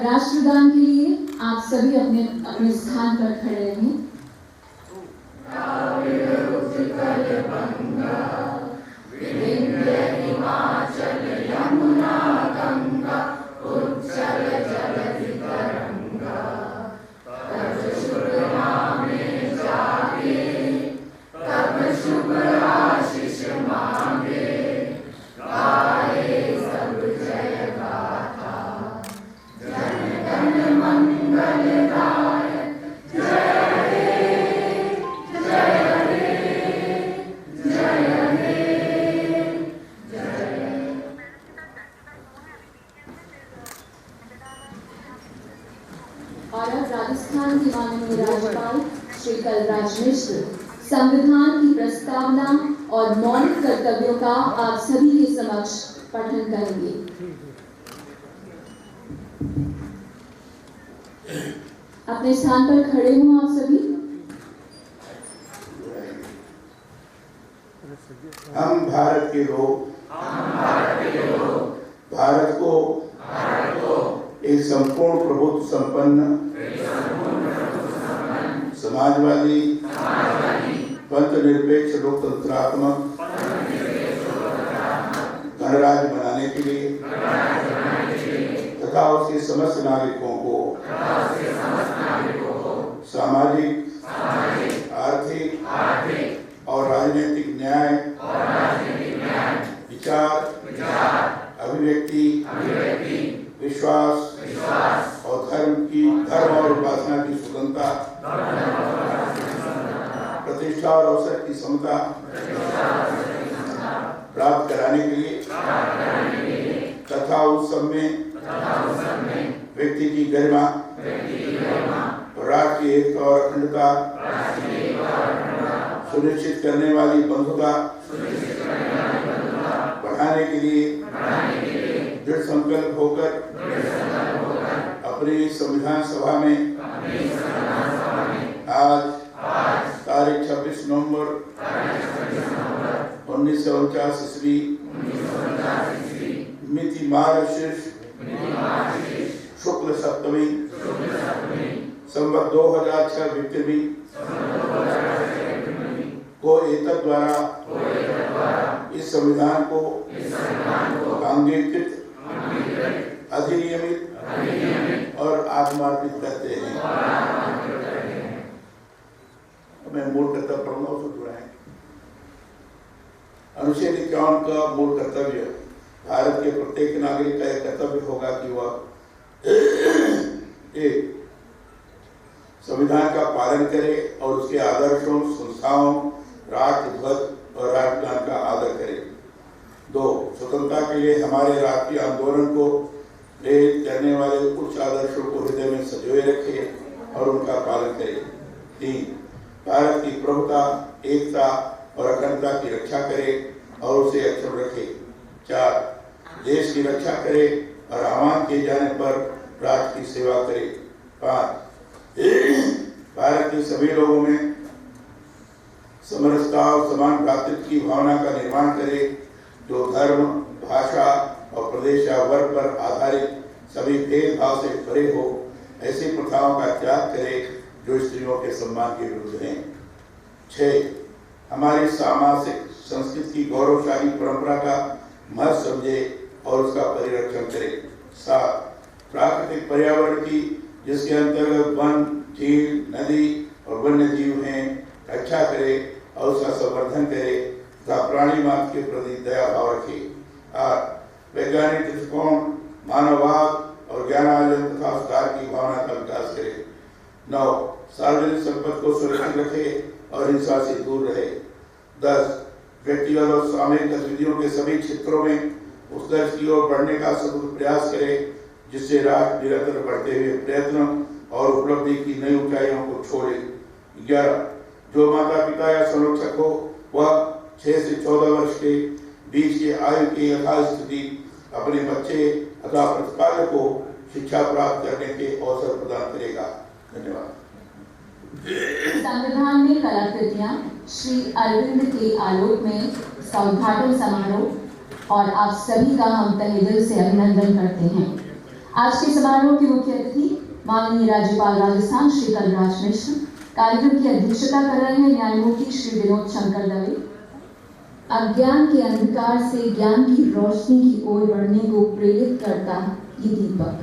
राष्ट्रगान के लिए आप सभी अपने अपने स्थान पर खड़े रहें। और अब राजस्थान के माननीय राज्यपाल श्री कलराज मिश्र संविधान की प्रस्तावना और मौलिक कर्तव्यों का आप सभी के समक्ष पठन करेंगे। अपने स्थान पर खड़े हों आप सभी। हम भारत के लोग भारत को एक संपूर्ण प्रभुत्व संपन्न समाजवादी पंथनिरपेक्ष लोकतंत्रात्मक गणराज्य बनाने के लिए तथा उसके समस्त नागरिकों को सामाजिक आर्थिक और राजनीतिक न्याय विचार अभिव्यक्ति विश्वास और धर्म और उपासना की स्वतंत्रता प्रतिष्ठा और अवसर की समता प्राप्त कराने के लिए तथा उस सब में व्यक्ति की गरिमा और राष्ट्रीय एकता और अखंडता सुनिश्चित करने वाली बंधुता बढ़ाने के लिए दृढ़ संकल्प होकर अपनी संविधान सभा में आज तारीख 26 नवंबर 1949 ईस्वी मिति मार्गशीर्ष शुक्ल सप्तमी संवत 2006 विक्रमी को एतद द्वारा इस संविधान को अंगीकृत अधिनियमित और आत्मार्पित करते हैं। मैं मूल कर्तव्य पढ़ूंगा, उसको जुड़ा है। अनुच्छेद 51 का मूल कर्तव्य भारत के प्रत्येक नागरिक का यह कर्तव्य होगा कि वह एक संविधान का पालन करे और उसके आदर्शों संस्थाओं राष्ट्र ध्वज और राष्ट्रगान का आदर करे। 2 स्वतंत्रता के लिए हमारे राष्ट्रीय आंदोलन को प्रेरित करने वाले उच्च आदर्शों को हृदय में संजोए रखे और उनका पालन करे। 3 भारत की प्रभुता एकता और अखंडता की रक्षा करे और उसे अक्षुण्ण रखे। 4 देश की रक्षा करे और आह्वान किए जाने पर राष्ट्र की सेवा करे। 5 भारत के सभी लोगों में समरसता और समान भ्रातृत्व की भावना का निर्माण करे, जो धर्म भाषा और प्रदेश या वर्ग पर आधारित सभी भेदभाव से परे हो। ऐसी प्रथाओं का त्याग करे जो स्त्रियों के सम्मान के विरुद्ध हैं। 6 हमारी सामाजिक संस्कृति की गौरवशाली परंपरा का महत्व समझे और उसका परिरक्षण करे। 7 प्राकृतिक पर्यावरण की, जिसके अंतर्गत वन, झील, नदी और वन्य जीव हैं, रक्षा करे और उसका संवर्धन करे तथा प्राणी मात्र के प्रति दया भाव रखे। 8 वैज्ञानिक दृष्टिकोण, मानववाद और ज्ञानार्जन तथा सुधार की भावना का विकास करे। 9 सार्वजनिक संपत्ति को सुरक्षित रखे और हिंसा से दूर रहे। 10 व्यक्तिगत और सामूहिक गतिविधियों के सभी क्षेत्रों में उस दर्ज की ओर बढ़ने का सतत प्रयास करे जिससे राष्ट्र निरंतर बढ़ते हुए प्रयत्न और उपलब्धि की नई ऊंचाइयों को छोड़े। 11 जो माता पिता या संरक्षक हो वह 6 से 14 वर्ष के बीच के आयु की यथास्थिति अपने बच्चे अथवा प्रतिपालक को शिक्षा प्राप्त करने के अवसर प्रदान करेगा। धन्यवाद। संविधान में कलाकृतियां श्री अरविंद के आलोक में इसका उद्घाटन समारोह और आप सभी का हम तहे दिल से अभिनंदन करते हैं। आज के समारोह के मुख्य अतिथि माननीय राज्यपाल राजस्थान श्री कलराज मिश्र, कार्यक्रम की अध्यक्षता कर रहे हैं न्यायमूर्ति श्री विनोद शंकर दवे। अज्ञान के अंधकार से ज्ञान की रोशनी की ओर बढ़ने को प्रेरित करता ये दीपक।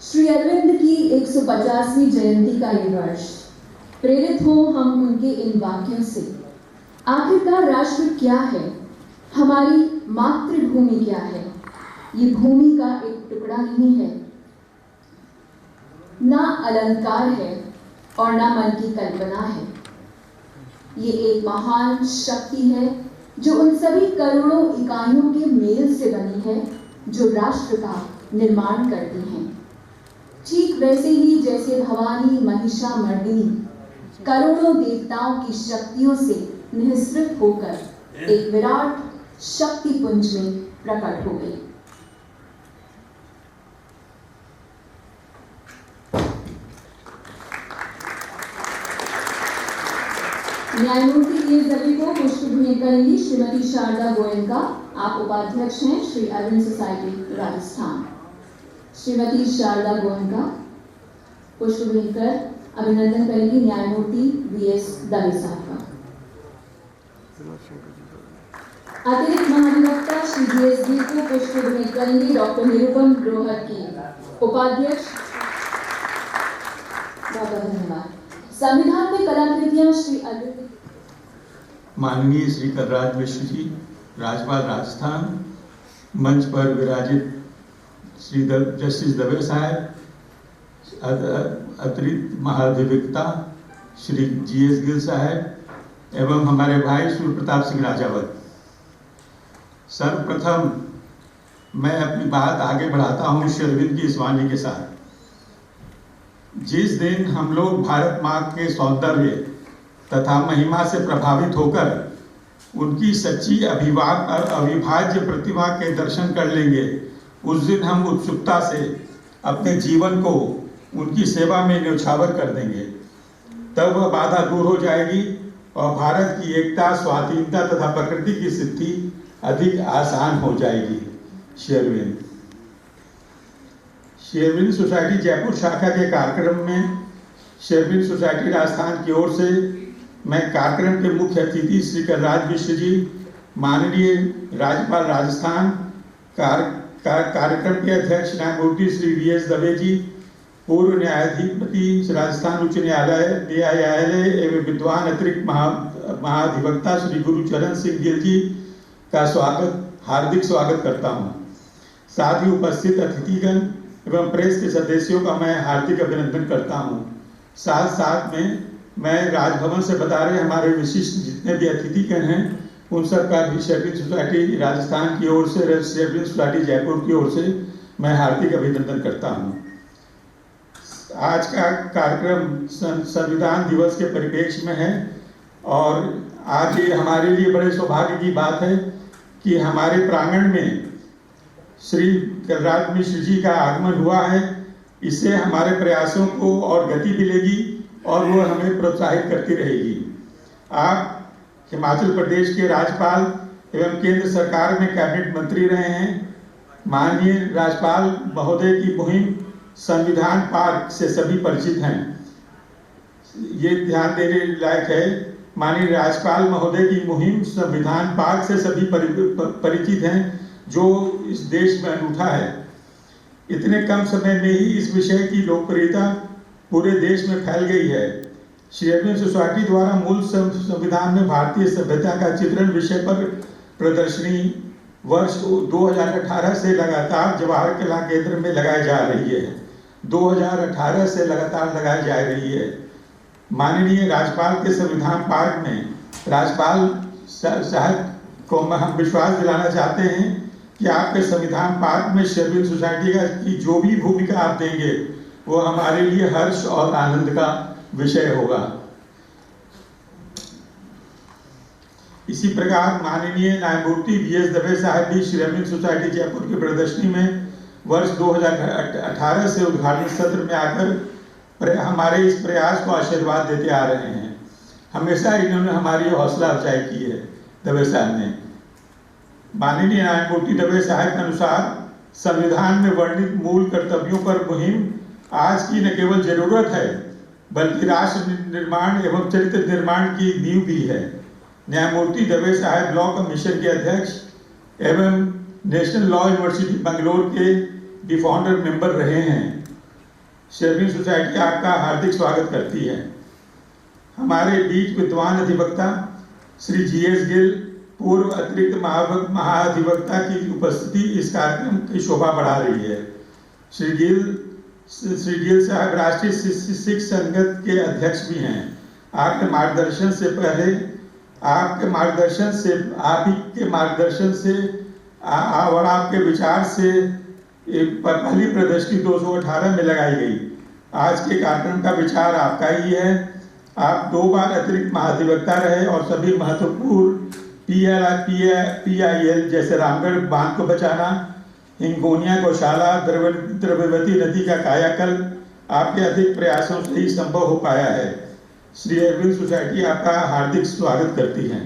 श्री अरविंद की 150वीं जयंती का ये वर्ष, प्रेरित हो हम उनके इन वाक्यों से। आखिरकार राष्ट्र क्या है, हमारी मातृभूमि क्या है? ये भूमि का एक टुकड़ा नहीं है, ना अलंकार है और ना मन की कल्पना है। ये एक महान शक्ति है जो उन सभी करोड़ों इकाइयों के मेल से बनी है जो राष्ट्र का निर्माण करती हैं। ठीक वैसे ही जैसे भवानी महिषामर्दिनी करोड़ों देवताओं की शक्तियों से निःसृत होकर एक विराट शक्तिपुंज में प्रकट हो गई। न्यायमूर्ति वीएस दवे को पुष्प भेंट करेंगी श्रीमती शारदा गोयनका। आप उपाध्यक्ष हैं श्री अरविंद सोसाइटी राजस्थान। श्रीमती शारदा गोयनका पुष्प भेंट कर अभिनंदन करेंगी न्यायमूर्ति वीएस दवे साहब का। अतिरिक्त महाधिवक्ता श्री जीएसडी को पुष्प भेंट करेंगी डॉक्टर निरुपम ग्रोहर की, उपाध्यक्ष। बहुत बहुत धन्यवाद। संविधान में कलाकृतियां श्री अरविंद। माननीय श्री कलराज मिश्र जी, राज्यपाल राजस्थान, मंच पर विराजित श्री जस्टिस दवे साहब, अतिरिक्त महाधिवक्ता श्री जीएस गिल साहब एवं हमारे भाई सूर्य प्रताप सिंह राजावत। सर्वप्रथम मैं अपनी बात आगे बढ़ाता हूँ श्री अरविंद की इस वाणी के साथ। जिस दिन हम लोग भारत माँ के सौंदर्य तथा महिमा से प्रभावित होकर उनकी सच्ची अविभाज्य प्रतिमा के दर्शन कर लेंगे, उस दिन हम उत्सुकता से अपने जीवन को उनकी सेवा में न्यौछावर कर देंगे। तब वह बाधा दूर हो जाएगी और भारत की एकता, स्वाधीनता तथा प्रकृति की सिद्धि अधिक आसान हो जाएगी। श्री अरविंद। श्री अरविंद सोसाइटी जयपुर शाखा के कार्यक्रम में श्री अरविंद सोसाइटी राजस्थान की ओर से मैं कार्यक्रम के मुख्य अतिथि श्री कलराज मिश्र जी, माननीय राज्यपाल राजस्थान, कार्यक्रम के अध्यक्ष न्यायमूर्ति श्री वीएस दवे जी, पूर्व न्यायाधिपति राजस्थान उच्च न्यायालय एवं विद्वान अतिरिक्त महाधिवक्ता श्री गुरुचरण सिंह गिल जी का हार्दिक स्वागत करता हूँ। साथ ही उपस्थित अतिथिगण एवं प्रेस के सदस्यों का मैं हार्दिक अभिनंदन करता हूँ। साथ साथ में मैं राजभवन से बता रहे हमारे विशिष्ट जितने भी अतिथिगण हैं उन सब का भी श्री अरविंद सोसाइटी राजस्थान की ओर से, श्री अरविंद सोसाइटी जयपुर की ओर से मैं हार्दिक अभिनंदन करता हूँ। आज का कार्यक्रम संविधान दिवस के परिप्रेक्ष्य में है और आज ये हमारे लिए बड़े सौभाग्य की बात है कि हमारे प्रांगण में श्री कलराज मिश्र जी का आगमन हुआ है। इससे हमारे प्रयासों को और गति मिलेगी और वो हमें प्रोत्साहित करती रहेगी। आप हिमाचल प्रदेश के राज्यपाल एवं केंद्र सरकार में कैबिनेट मंत्री रहे हैं। माननीय राज्यपाल महोदय की मुहिम संविधान पार्क से सभी परिचित हैं। ये ध्यान देने लायक है, माननीय राज्यपाल महोदय की मुहिम संविधान पार्क से सभी परिचित हैं, जो इस देश में अनूठा है। इतने कम समय में ही इस विषय की लोकप्रियता पूरे देश में फैल गई है। श्री अरविंद सोसाइटी द्वारा मूल संविधान में भारतीय सभ्यता का चित्रण विषय पर प्रदर्शनी वर्ष 2018 से लगातार जवाहर कला केंद्र में लगाई जा रही है। 2018 से लगातार लगाई जा रही है। माननीय राज्यपाल के संविधान पार्क में राज्यपाल साहब को हम विश्वास दिलाना चाहते हैं कि आपके संविधान पार्क में श्री अरविंद सोसाइटी की जो भी भूमिका आप देंगे वो हमारे लिए हर्ष और आनंद का विषय होगा। इसी प्रकार माननीय न्यायमूर्ति वीएस दवे साहब भी श्री अरविंद सोसाइटी जयपुर की प्रदर्शनी में वर्ष 2018 से उद्घाटन सत्र में आकर हमारे इस प्रयास को आशीर्वाद देते आ रहे हैं। हमेशा इन्होंने हमारी हौसला अफजाई की है दवे साहब ने। माननीय न्यायमूर्ति दवे साहब के अनुसार संविधान में वर्णित मूल कर्तव्यों पर मुहिम आज की न केवल जरूरत है बल्कि राष्ट्र निर्माण एवं चरित्र निर्माण की नींव भी है। न्यायमूर्ति दवे साहब लॉ कमीशन के अध्यक्ष एवं नेशनल लॉ यूनिवर्सिटी बंगलोर के दी फाउंडर मेंबर रहे हैं। शेरविन सोसाइटी आपका हार्दिक स्वागत करती है। हमारे बीच विद्वान अधिवक्ता श्री जीएस गिल, पूर्व अतिरिक्त महाधिवक्ता की उपस्थिति इस कार्यक्रम की शोभा बढ़ा रही है। श्री गिल साहब राष्ट्रीय सिख संगत के अध्यक्ष भी हैं। आपके मार्गदर्शन से और आपके विचार से पहली प्रदर्शनी 218 में लगाई गई। आज के कार्यक्रम का विचार आपका ही है। आप 2 बार अतिरिक्त महाधिवक्ता रहे और सभी महत्वपूर्ण PIL जैसे रामगढ़ बांध को बचाना, हिंगोनिया गौशाला, द्रव्यवती नदी का कायाकल्प आपके अधिक प्रयासों से ही संभव हो पाया है। श्री अरविंद सोसाइटी आपका हार्दिक स्वागत करती है।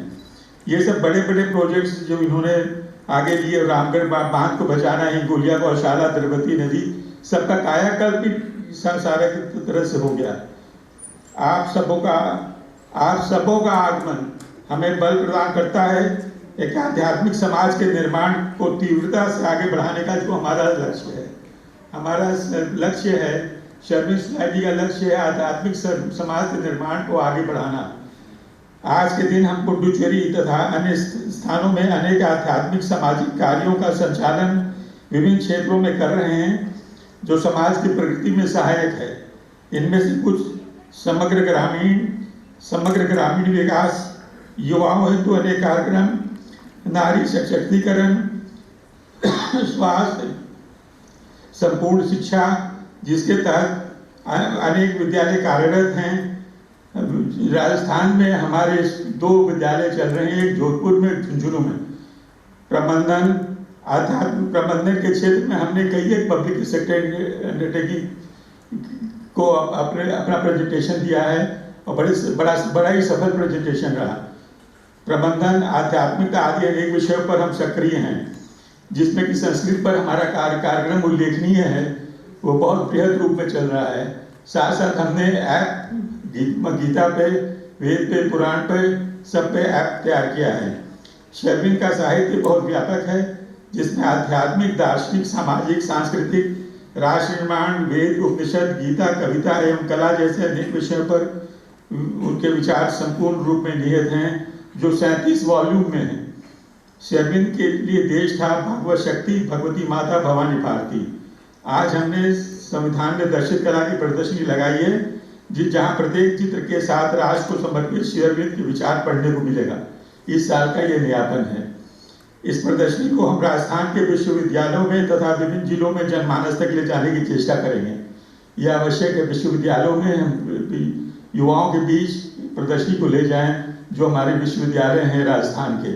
ये सब बड़े बड़े प्रोजेक्ट्स जो इन्होंने आगे लिए, रामगढ़ बांध को बचाना, हिंगोलिया गौशाला, द्रव्यवती नदी, सबका कायाकल्प भी सारे तरह से हो गया। आप सबों का आगमन हमें बल प्रदान करता है एक आध्यात्मिक समाज के निर्माण को तीव्रता से आगे बढ़ाने का जो हमारा लक्ष्य है। हमारा लक्ष्य है, शेरविन सोसाइटी का लक्ष्य है आध्यात्मिक समाज के निर्माण को आगे बढ़ाना। आज के दिन हम पुडुचेरी तथा अन्य स्थानों में अनेक आध्यात्मिक सामाजिक कार्यों का संचालन विभिन्न क्षेत्रों में कर रहे हैं जो समाज की प्रगति में सहायक है। इनमें से कुछ समग्र ग्रामीण विकास, युवाओं हेतु अनेक कार्यक्रम, नारी सशक्तिकरण, स्वास्थ्य, संपूर्ण शिक्षा, जिसके तहत अनेक विद्यालय कार्यरत हैं। राजस्थान में हमारे 2 विद्यालय चल रहे हैं, एक जोधपुर में, झुंझुनू में। प्रबंधन के क्षेत्र में हमने कई एक पब्लिक सेक्टर अंडरटेकिंग को अपना प्रेजेंटेशन दिया है और बड़ा ही सफल प्रेजेंटेशन रहा। प्रबंधन, आध्यात्मिकता आदि अनेक विषयों पर हम सक्रिय हैं, जिसमें कि संस्कृत पर हमारा कार्यक्रम उल्लेखनीय है, वो बहुत बृहद रूप में चल रहा है। साथ साथ हमने ऐप गीता पे, वेद पे, पुराण पे, सब पे ऐप तैयार किया है। शेरविन का साहित्य बहुत व्यापक है, जिसमें आध्यात्मिक, दार्शनिक, सामाजिक, सांस्कृतिक, राष्ट्र निर्माण, वेद, उपनिषद, गीता, कविता एवं कला जैसे अनेक विषयों पर उनके विचार संपूर्ण रूप में निहित हैं, जो 37 वॉल्यूम में है। शेरविन के लिए देश था भगवत शक्ति, भगवती माता, भवानी भारती। आज हमने संविधान में दर्शित कला की प्रदर्शनी लगाई है, जहां प्रत्येक चित्र के साथ राष्ट्र को समर्पित शेरविन के विचार पढ़ने को मिलेगा। इस साल का ये नयापन है। इस प्रदर्शनी को हम राजस्थान के विश्वविद्यालयों में तथा विभिन्न जिलों में जनमानस तक ले जाने की चेष्टा करेंगे। यह आवश्यक है, विश्वविद्यालयों में हम युवाओं के बीच प्रदर्शनी को ले जाएं, जो हमारे विश्वविद्यालय हैं राजस्थान के।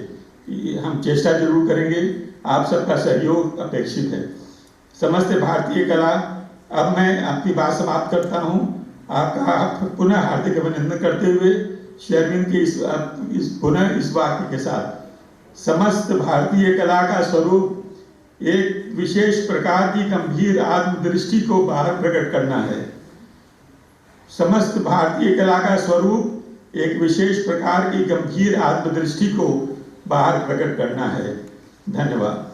हम चेष्टा जरूर करेंगे, आप सबका सहयोग अपेक्षित है। समस्त भारतीय कला। अब मैं आपकी बात समाप्त करता हूँ। आपका पुनः हार्दिक अभिनंदन करते हुए शेरविन के इस वाक्य के साथ, समस्त भारतीय कला का स्वरूप एक विशेष प्रकार की गंभीर आत्मदृष्टि को बाहर प्रकट करना है। समस्त भारतीय कला का स्वरूप एक विशेष प्रकार की गंभीर आत्मदृष्टि को बाहर प्रकट करना है। धन्यवाद।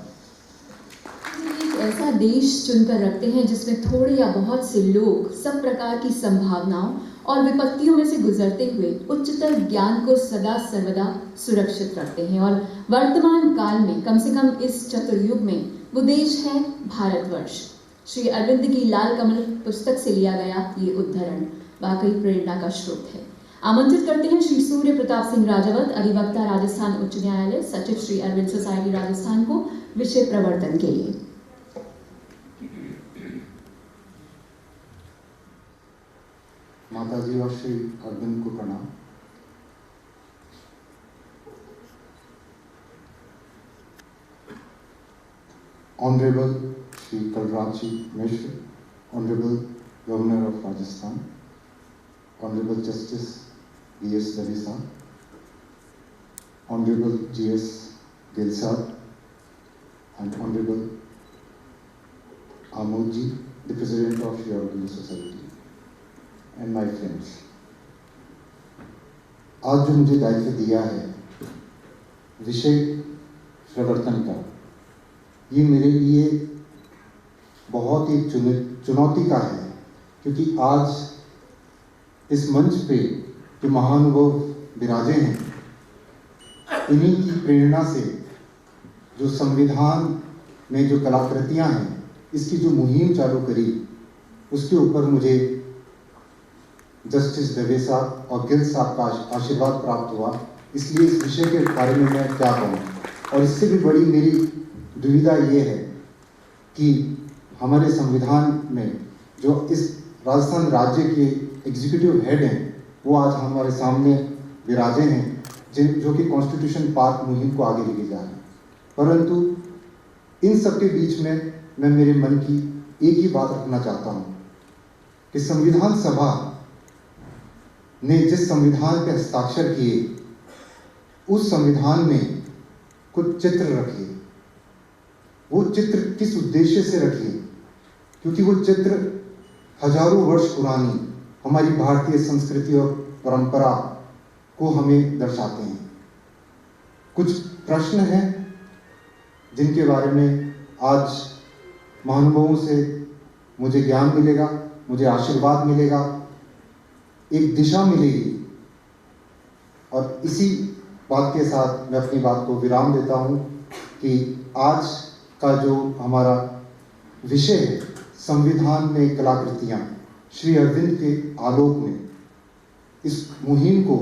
ऐसा देश चुनकर रखते हैं जिसमें थोड़े या बहुत से लोग सब प्रकार की संभावनाओं और विपत्तियों में से गुजरते हुए उच्चतर ज्ञान को सदा सर्वदा सुरक्षित रखते हैं। और वर्तमान काल में कम से कम इस चतुर्युग में वो देश है भारतवर्ष। श्री अरविंद की लाल कमल पुस्तक से लिया गया ये उद्धरण वाकई प्रेरणा का स्रोत है। आमंत्रित करते हैं श्री सूर्य प्रताप सिंह राजावत, अधिवक्ता, राजस्थान उच्च न्यायालय, सचिव, श्री अरविंद सोसाइटी राजस्थान को विषय प्रवर्तन के लिए। माताजी और श्री अरविंद को प्रणाम। Honourable Shri Kalraj ji Mishra, honourable governor of Rajasthan, honourable justice BS Dave sahab, honourable GS Gill साहब, and Honorable Amod ji, the President of Sri Aurobindo Society, and my friends. आज जो मुझे दायित्व दिया है विषय प्रवर्तन का, ये मेरे लिए बहुत ही चुनौती का है, क्योंकि आज इस मंच पे जो महानुभाव विराजे हैं, इन्हीं की प्रेरणा से जो संविधान में जो कलाकृतियां हैं, इसकी जो मुहिम चालू करी, उसके ऊपर मुझे जस्टिस दवे साहब और गिल साहब का आशीर्वाद प्राप्त हुआ। इसलिए इस विषय के बारे में मैं क्या कहूँ, और इससे भी बड़ी मेरी दुविधा ये है कि हमारे संविधान में जो इस राजस्थान राज्य के एग्जीक्यूटिव हेड हैं, वो आज हमारे सामने विराजे हैं, जो कि कॉन्स्टिट्यूशन पार्क मुहिम को आगे लेके जा रहे हैं। परंतु इन सब के बीच में मैं मेरे मन की एक ही बात रखना चाहता हूँ कि संविधान सभा ने जिस संविधान पे हस्ताक्षर किए, उस संविधान में कुछ चित्र रखे। वो चित्र किस उद्देश्य से रखे? क्योंकि वो चित्र हजारों वर्ष पुरानी हमारी भारतीय संस्कृति और परंपरा को हमें दर्शाते हैं। कुछ प्रश्न हैं जिनके बारे में आज महानुभावों से मुझे ज्ञान मिलेगा, मुझे आशीर्वाद मिलेगा, एक दिशा मिलेगी। और इसी बात के साथ मैं अपनी बात को विराम देता हूँ कि आज का जो हमारा विषय है, संविधान में कलाकृतियाँ, श्री अरविंद के आलोक में, इस मुहिम को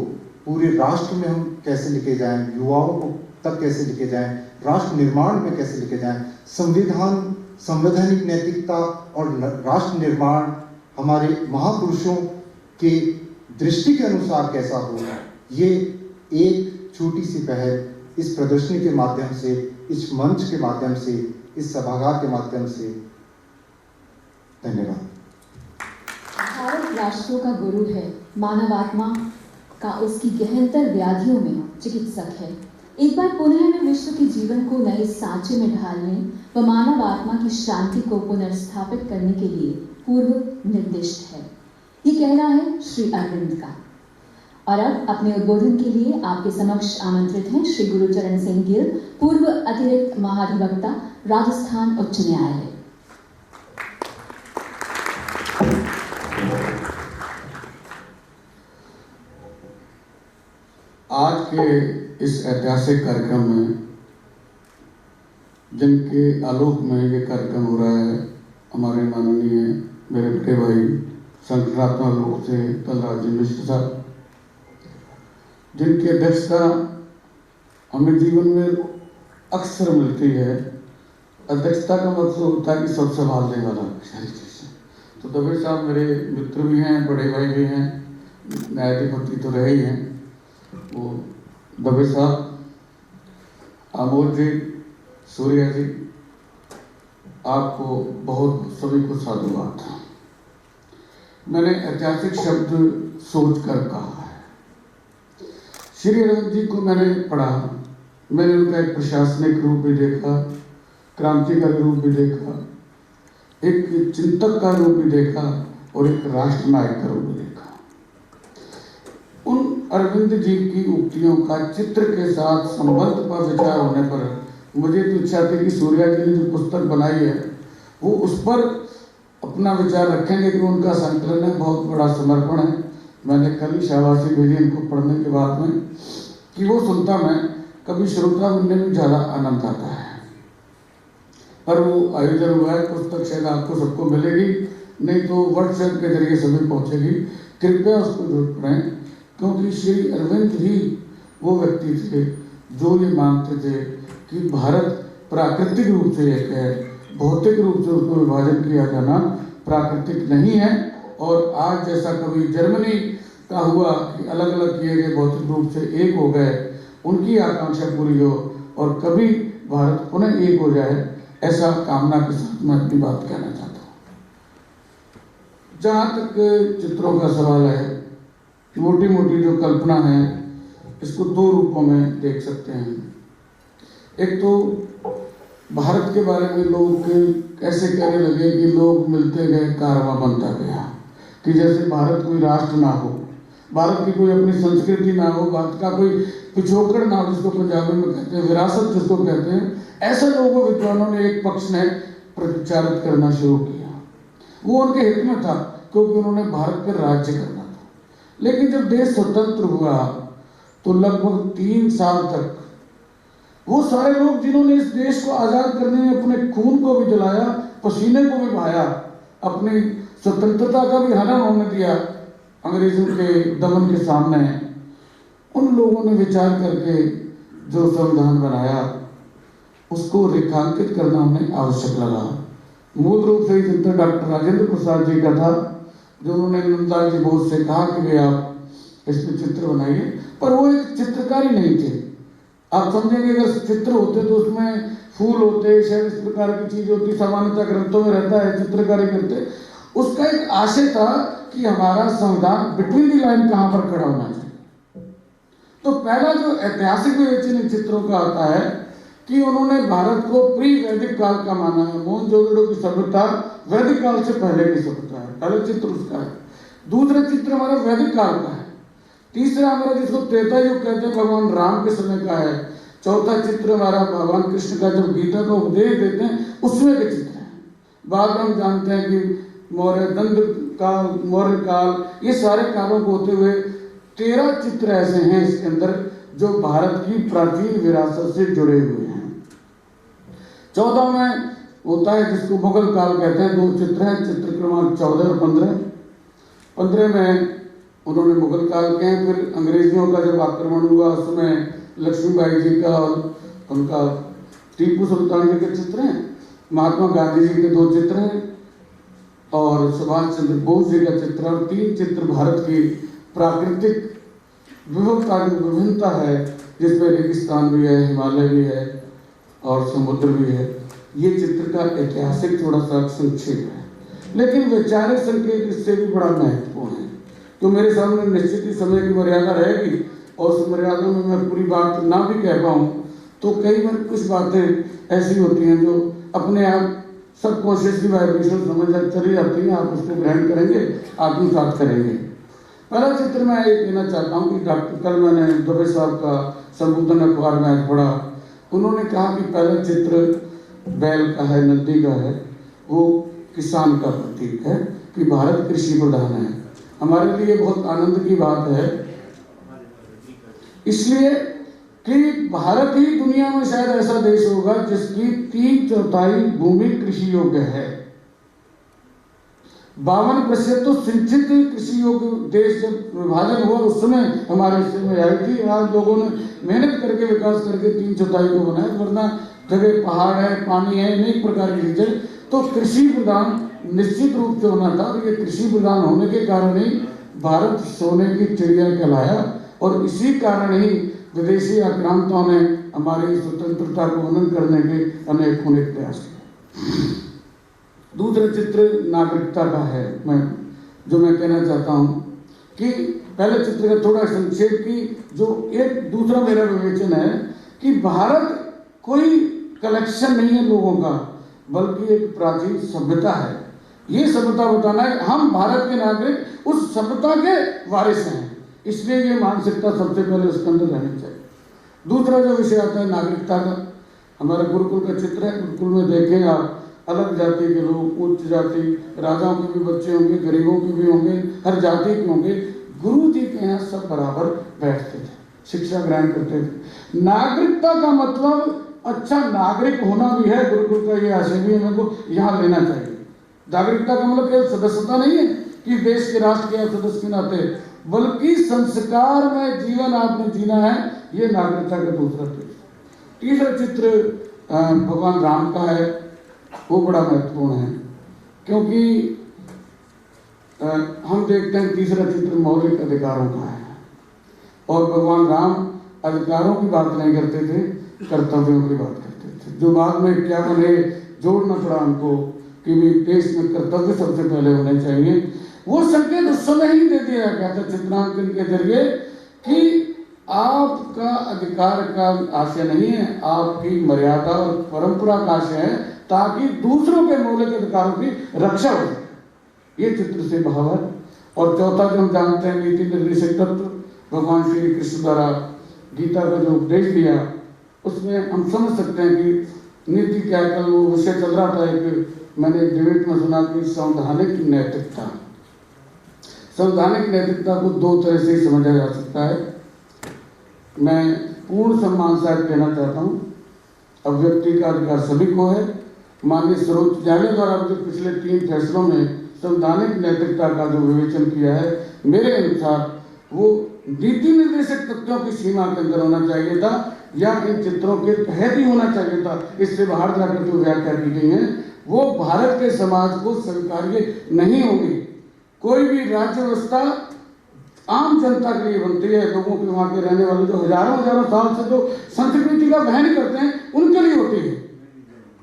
पूरे राष्ट्र में हम कैसे लेके जाएं, युवाओं को तक कैसे लेके जाएं, राष्ट्र निर्माण में कैसे लेके जाएं, संवैधानिक नैतिकता और राष्ट्र निर्माण हमारे महापुरुषों के दृष्टि के अनुसार कैसा होगा, ये एक छोटी सी पहल इस प्रदर्शनी के माध्यम से, इस मंच के माध्यम से, इस सभागार के माध्यम से। धन्यवाद। भारत राष्ट्रों का गुरु है, मानवात्मा का उसकी गहनतर व्याधियों में चिकित्सक है। एक बार पुनः में विश्व के जीवन को नए सांचे में ढालने व मानव आत्मा की शांति को पुनर्स्थापित करने के लिए पूर्व निर्दिष्ट है, ये कहना है श्री अरविंद का। और अब अपने उद्बोधन के लिए आपके समक्ष आमंत्रित हैं श्री गुरुचरण सिंह गिल, पूर्व अतिरिक्त महाधिवक्ता, राजस्थान उच्च न्यायालय। आज के इस ऐतिहासिक कार्यक्रम में, जिनके आलोक में ये कार्यक्रम हो रहा है, हमारे माननीय मेरे बड़े भाई संगठनात्मक रूप से कलराज जी मिश्र साहब, जिनकी अध्यक्षता हमें जीवन में अक्सर मिलती है। अध्यक्षता का मतलब होता है कि सब संभालने वाला सारी चीज़ें। तो दवे साहब मेरे मित्र भी हैं, बड़े भाई भी हैं, न्यायाधिपति तो रहे ही हैं। वो दवे साहब, आमोद जी, सूर्या जी, आपको बहुत सभी को साधुवाद। मैंने ऐतिहासिक शब्द सोच कर कहा है। श्री अरविंद जी को मैंने पढ़ा, मैंने उनका एक प्रशासनिक रूप भी देखा, क्रांतिकारी रूप भी देखा, एक चिंतक का रूप भी देखा और एक राष्ट्र नायक का रूप भी देखा। उन अरविंद जी की उक्तियों का चित्र के साथ संबंध पर विचार होने पर मुझे तो इच्छा थी कि सूर्या जी ने जो पुस्तक बनाई है वो उस पर अपना विचार रखेंगे कि उनका संकलन है, बहुत बड़ा समर्पण है। मैंने कल ही शाबाशी भेजी इनको पढ़ने के बाद में कि वो सुनता मैं कभी श्रोता बनने में ज़्यादा आनंद आता है। पर वो आयोजन हुआ है, पुस्तक शायद आपको सबको मिलेगी, नहीं तो व्हाट्सएप के जरिए सभी पहुँचेगी। कृपया उसको जरूर पढ़ें, क्योंकि श्री अरविंद ही वो व्यक्ति थे जो ये मानते थे कि भारत प्राकृतिक रूप से एक है, भौतिक रूप से उसको विभाजन किया जाना प्राकृतिक नहीं है। और आज जैसा कभी जर्मनी का हुआ कि अलग अलग किए गए भौतिक रूप से एक हो गए, उनकी आकांक्षा पूरी हो और कभी भारत पुनः एक हो जाए, ऐसा कामना के साथ मैं अपनी बात कहना चाहता हूँ। जहाँ तक चित्रों का सवाल है, मोटी मोटी जो कल्पना है, इसको दो रूपों में देख सकते हैं। एक तो भारत के बारे में लोग ऐसे कहने लगे कि लोग मिलते गए कारवां बनता गया, कि जैसे भारत कोई राष्ट्र ना हो, भारत की कोई अपनी संस्कृति ना हो, भारत का कोई पिछोकड़ ना हो, जिसको पंजाबी में कहते हैं विरासत जिसको कहते हैं। ऐसे लोगों विद्वानों ने एक पक्ष ने प्रचारित करना शुरू किया। वो उनके हित में था क्योंकि उन्होंने भारत पर राज्य करना था। लेकिन जब देश स्वतंत्र हुआ तो लगभग 3 साल तक वो सारे लोग जिन्होंने इस देश को आजाद करने में अपने खून को भी जलाया, पसीने को भी बहाया, अपनी स्वतंत्रता का भी हनन होने दिया अंग्रेजों के दमन के सामने, उन लोगों ने विचार करके जो संविधान बनाया उसको रेखांकित करना उन्हें आवश्यक लगा। मूल रूप से चिंतन डॉक्टर राजेंद्र प्रसाद जी का था, जो उन्होंने नंदलाल जी बोस से कहा कि वे आप इसमें चित्र बनाइए, पर वो एक चित्रकारी नहीं थे। आप समझेंगे अगर चित्र होते तो उसमें फूल होते, शायद इस प्रकार की चीज होती, सामान्यतः ग्रंथों में रहता है चित्रकारी करते। उसका एक आशय था कि हमारा संविधान बिटवीन दी लाइन कहां पर खड़ा होना चाहिए। तो पहला जो ऐतिहासिक विवेचन इन चित्रों का आता है कि उन्होंने भारत को प्री वैदिक काल का माना है। मोहनजोदड़ो की सभ्यता वैदिक काल से पहले की सभ्यता है, पहला चित्र उसका है। दूसरा चित्र हमारा वैदिक काल का है। तीसरा हमारा जिसको त्रेता युग कहते हैं भगवान राम के समय का है। चौथा चित्र हमारा भगवान कृष्ण का जब गीता का उपदेश देते हैं उसमें के चित्र है। बाद में हम जानते हैं कि मौर्य दंड काल, मौर्य काल, ये सारे कालों को होते हुए 13 चित्र ऐसे हैं इसके अंदर जो भारत की प्राचीन विरासत से जुड़े हुए हैं। 14 में होता है जिसको मुगल काल कहते हैं, 2 चित्र हैं, चित्र क्रमांक 14 और 15। 15 में उन्होंने मुगल काल के हैं। फिर अंग्रेजियों का जब आक्रमण हुआ उसमें लक्ष्मीबाई जी का और उनका टीपू सुल्तान जी के चित्र हैं। महात्मा गांधी जी के 2 चित्र हैं और सुभाष चंद्र बोस जी का चित्र, और 3 चित्र भारत की प्राकृतिक विभिन्नता है जिसमें रेगिस्तान भी है, हिमालय भी है और समुद्र भी है। ये चित्र का ऐतिहासिक थोड़ा सा संक्षेप है, लेकिन वैचारिक संकेत इससे भी बड़ा महत्वपूर्ण है। तो मेरे सामने निश्चित ही समय की मर्यादा रहेगी और उस मर्यादा में मैं पूरी बात ना भी कह पाऊँ तो कई बार कुछ बातें ऐसी होती हैं जो अपने आप सबकॉन्शियसली वाइब्रेशन समझ चली जाती हैं। आप उसको ग्रहण करेंगे, आत्मसात करेंगे। पहला चित्र मैं ये कहना चाहता हूँ कि डॉक्टर, कल मैंने दुबे साहब का संबोधन अखबार में आज पढ़ा, उन्होंने कहा कि पहला चित्र बैल का है, नदी का है, वो किसान का प्रतीक है कि भारत कृषि प्रधान है। हमारे लिए बहुत आनंद की बात है, इसलिए कि भारत ही दुनिया में शायद ऐसा देश होगा जिसकी 3/4 भूमि कृषि योग्य है। 52% तो सिंचित कृषि योग्य देश जब विभाजन हुआ उस समय हमारे हिस्से में आई थी। आज लोगों ने मेहनत करके विकास करके 3/4 को बनाया, वरना जगह पहाड़ है, पानी है, अनेक प्रकार की चीजें। तो कृषि प्रधान निश्चित रूप से होना था और ये कृषि प्रधान होने के कारण ही भारत सोने की चिड़िया कहलाया और इसी कारण ही विदेशी आक्रांताओं ने हमारी स्वतंत्रता को हनन करने के अनेक प्रयास किए। दूसरा चित्र नागरिकता का है, मैं कहना चाहता हूँ कि पहले चित्र का थोड़ा संक्षेप की जो एक दूसरा मेरा विवेचन है कि भारत कोई कलेक्शन नहीं है लोगों का, बल्कि एक प्राचीन सभ्यता है। ये सभ्यता बताना है, हम भारत के नागरिक उस सभ्यता के वारिस हैं, इसलिए ये मानसिकता सबसे पहले उसके अंदर रहनी चाहिए। दूसरा जो विषय आता है नागरिकता का, हमारा गुरुकुल का चित्र है। गुरुकुल में देखें आप, अलग जाति के लोग, उच्च जाति, राजाओं के भी बच्चे होंगे, गरीबों के भी होंगे, हर जाति के होंगे। गुरु जी के यहाँ सब बराबर बैठते थे, शिक्षा ग्रहण करते थे। नागरिकता का मतलब अच्छा नागरिक होना भी है, गुरुकुल का ये आशय भी हमें को यहाँ लेना चाहिए। नागरिकता का मतलब केवल सदस्यता नहीं है कि देश के राष्ट्र के सदस्य के नाते, बल्कि संस्कार में जीवन आपने जीना है, ये नागरिकता का दूसरा चित्र। तीसरा चित्र भगवान राम का है, वो बड़ा महत्वपूर्ण है क्योंकि हम देखते हैं तीसरा चित्र मौलिक अधिकारों का है और भगवान राम अधिकारों की बात नहीं करते थे, कर्तव्यों की बात करते थे, जो बाद में 51 जोड़ना पड़ा हमको कि भी देश में कर्तव्य सबसे पहले होने चाहिए। वो संकेत उस समय ही दे दिया गया था चित्रांकन के जरिए कि आपका अधिकार का आशय नहीं है, आपकी मर्यादा और परंपरा का आशय है, ताकि दूसरों के मौलिक अधिकारों की रक्षा हो सके। ये चित्र से भाव है। और चौथा जो हम जानते हैं, नीति निर्देशक तत्व भगवान श्री कृष्ण द्वारा गीता का जो उपदेश दिया, उसमें हम समझ सकते हैं कि नीति क्या है। कल वो विषय चल रहा था, एक मैंने एक डिबेट में सुना कि संवैधानिक नैतिकता, संवैधानिक नैतिकता को दो तरह से समझा जा सकता है। मैं पूर्ण सम्मान से कहना चाहता हूँ, अभिव्यक्ति का अधिकार सभी को है। माननीय सर्वोच्च न्यायालय द्वारा जो पिछले 3 फैसलों में संवैधानिक नैतिकता का जो विवेचन किया है, मेरे अनुसार वो नीति निर्देशक तत्वों की सीमा के अंदर होना चाहिए था, या इन चित्रों के तहत ही होना चाहिए था। इससे बाहर जाकर जो व्याख्या की गई है वो भारत के समाज को स्वीकार्य नहीं होगी। कोई भी राज्य व्यवस्था आम जनता के लिए बनती है, लोगों के वहाँ के रहने वाले जो हजारों साल से जो संस्कृति का वहन करते हैं उनके लिए होती है,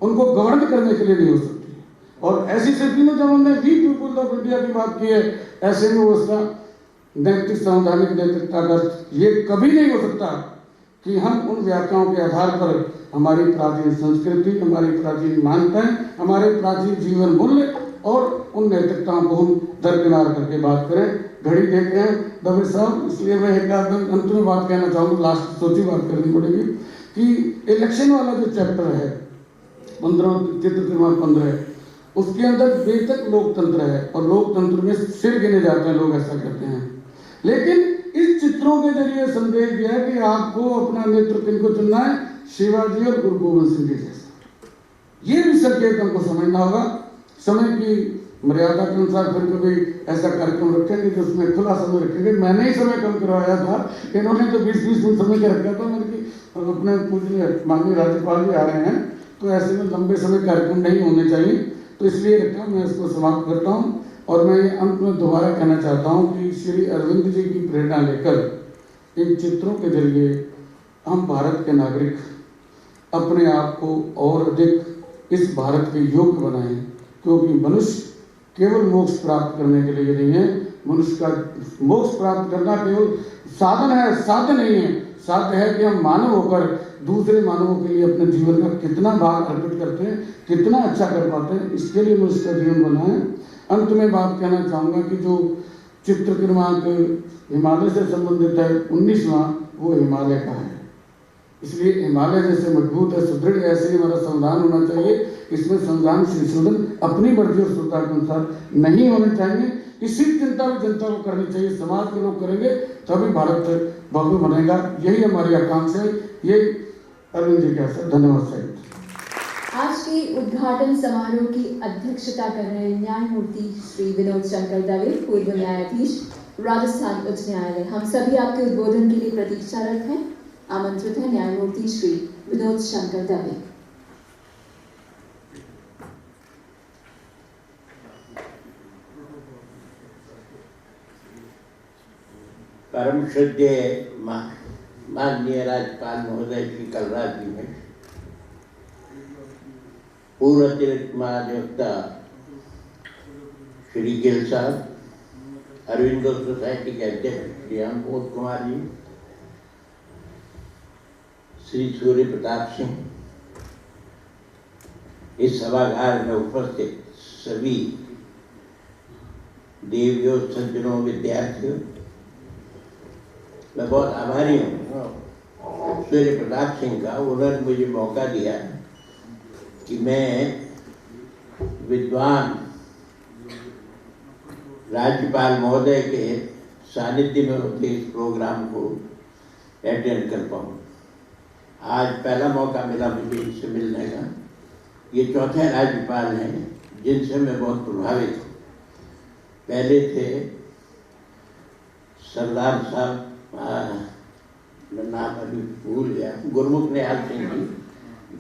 उनको गवर्न करने के लिए नहीं हो सकती। और ऐसी स्थिति में जब हमने वी पीपुल ऑफ इंडिया की बात की है, ऐसे में व्यवस्था नैतिक संवैधानिक नैतिकता का ये कभी नहीं हो सकता कि हम उन व्याख्याओं के आधार पर हमारी प्राचीन संस्कृति, हमारी प्राचीन मान्यताएं, हमारे प्राचीन जीवन मूल्य और उन नैतिकताओं को हम दरकिनार करके बात करें। घड़ी देख रहे हैं दबे साहब, इसलिए मैं एक अंत में बात कहना चाहूँगा, लास्ट सोची बात करनी पड़ेगी कि इलेक्शन वाला जो चैप्टर है 15 चित्र क्रमांक 15, उसके अंदर बेतक लोकतंत्र है और लोकतंत्र में सिर गिने जाते हैं, लोग ऐसा कहते हैं। लेकिन इस चित्रों के जरिए संदेश दिया है कि आपको अपना नेतृत्व किनको चुनना है, शिवाजी और गुरु गोविंद सिंह जी जैसा। ये भी संकेत हमको समझना होगा। समय की मर्यादा के अनुसार फिर कभी ऐसा कार्यक्रम रखेंगे जिसमें खुला समय रखेंगे। मैंने ही समय कम करवाया था, इन्होंने तो 20-20 मिनट समय का रखा था। मैंने कि अपने पूजनीय माननीय राज्यपाल भी आ रहे हैं, तो ऐसे में लंबे समय कार्यक्रम नहीं होने चाहिए, तो इसलिए रखा। मैं इसको समाप्त करता हूँ और मैं अंत में दोबारा कहना चाहता हूँ कि श्री अरविंद जी की प्रेरणा लेकर इन चित्रों के जरिए हम भारत के नागरिक अपने आप को और अधिक इस भारत के योग्य बनाएं, क्योंकि मनुष्य केवल मोक्ष प्राप्त करने के लिए नहीं है। मनुष्य का मोक्ष प्राप्त करना केवल साधन है, साध्य नहीं है। साध्य है कि हम मानव होकर दूसरे मानवों के लिए अपने जीवन का कितना भाग अर्पित करते हैं, कितना अच्छा कर पाते हैं, इसके लिए मनुष्य का जीवन बना है। अंत में बात कहना चाहूँगा कि जो चित्र क्रमांक हिमालय से संबंधित है 19वां, वो हिमालय का है। इसलिए हिमालय जैसे मजबूत है, सुदृढ़, ऐसे ही हमारा संविधान होना चाहिए। इसमें संविधान संशोधन अपनी मर्जी और श्रद्धा के अनुसार नहीं होने चाहिए। इसी चिंता भी जनता को करनी चाहिए, समाज के लोग करेंगे तभी भारत भव्य बनेगा। यही हमारी आकांक्षा है। ये अरविंद जी का है। धन्यवाद साहब। आज के उद्घाटन समारोह की अध्यक्षता कर रहे न्यायमूर्ति श्री विनोद शंकर दवे, पूर्व न्यायाधीश, राजस्थान उच्च न्यायालय। हम सभी आपके उद्बोधन के लिए प्रतीक्षारत हैं। आमंत्रित है न्यायमूर्ति श्री विनोद शंकर दवे। परम श्रद्धेय माननीय राज्यपाल महोदय श्री कलराज जी ने, पूर्व अतिरिक्त महाधिवक्ता श्री गिल साहब, अरविंदो सोसाइटी के अध्यक्ष श्री अमोद कुमार जी, श्री सूर्य प्रताप सिंह, इस सभागार में उपस्थित सभी देवियों, सज्जनों, विद्यार्थियों, मैं बहुत आभारी हूँ सूर्य प्रताप सिंह का। उन्होंने मुझे मौका दिया कि मैं विद्वान राज्यपाल महोदय के सानिध्य में होते इस प्रोग्राम को अटेंड कर पाऊँ। आज पहला मौका मिला मुझे इनसे मिलने का। ये चौथे राज्यपाल हैं जिनसे मैं बहुत प्रभावित हूँ। पहले थे सरदार साहब, मैं नाम अभी भूल गया, गुरमुख निहाल सिंह जी,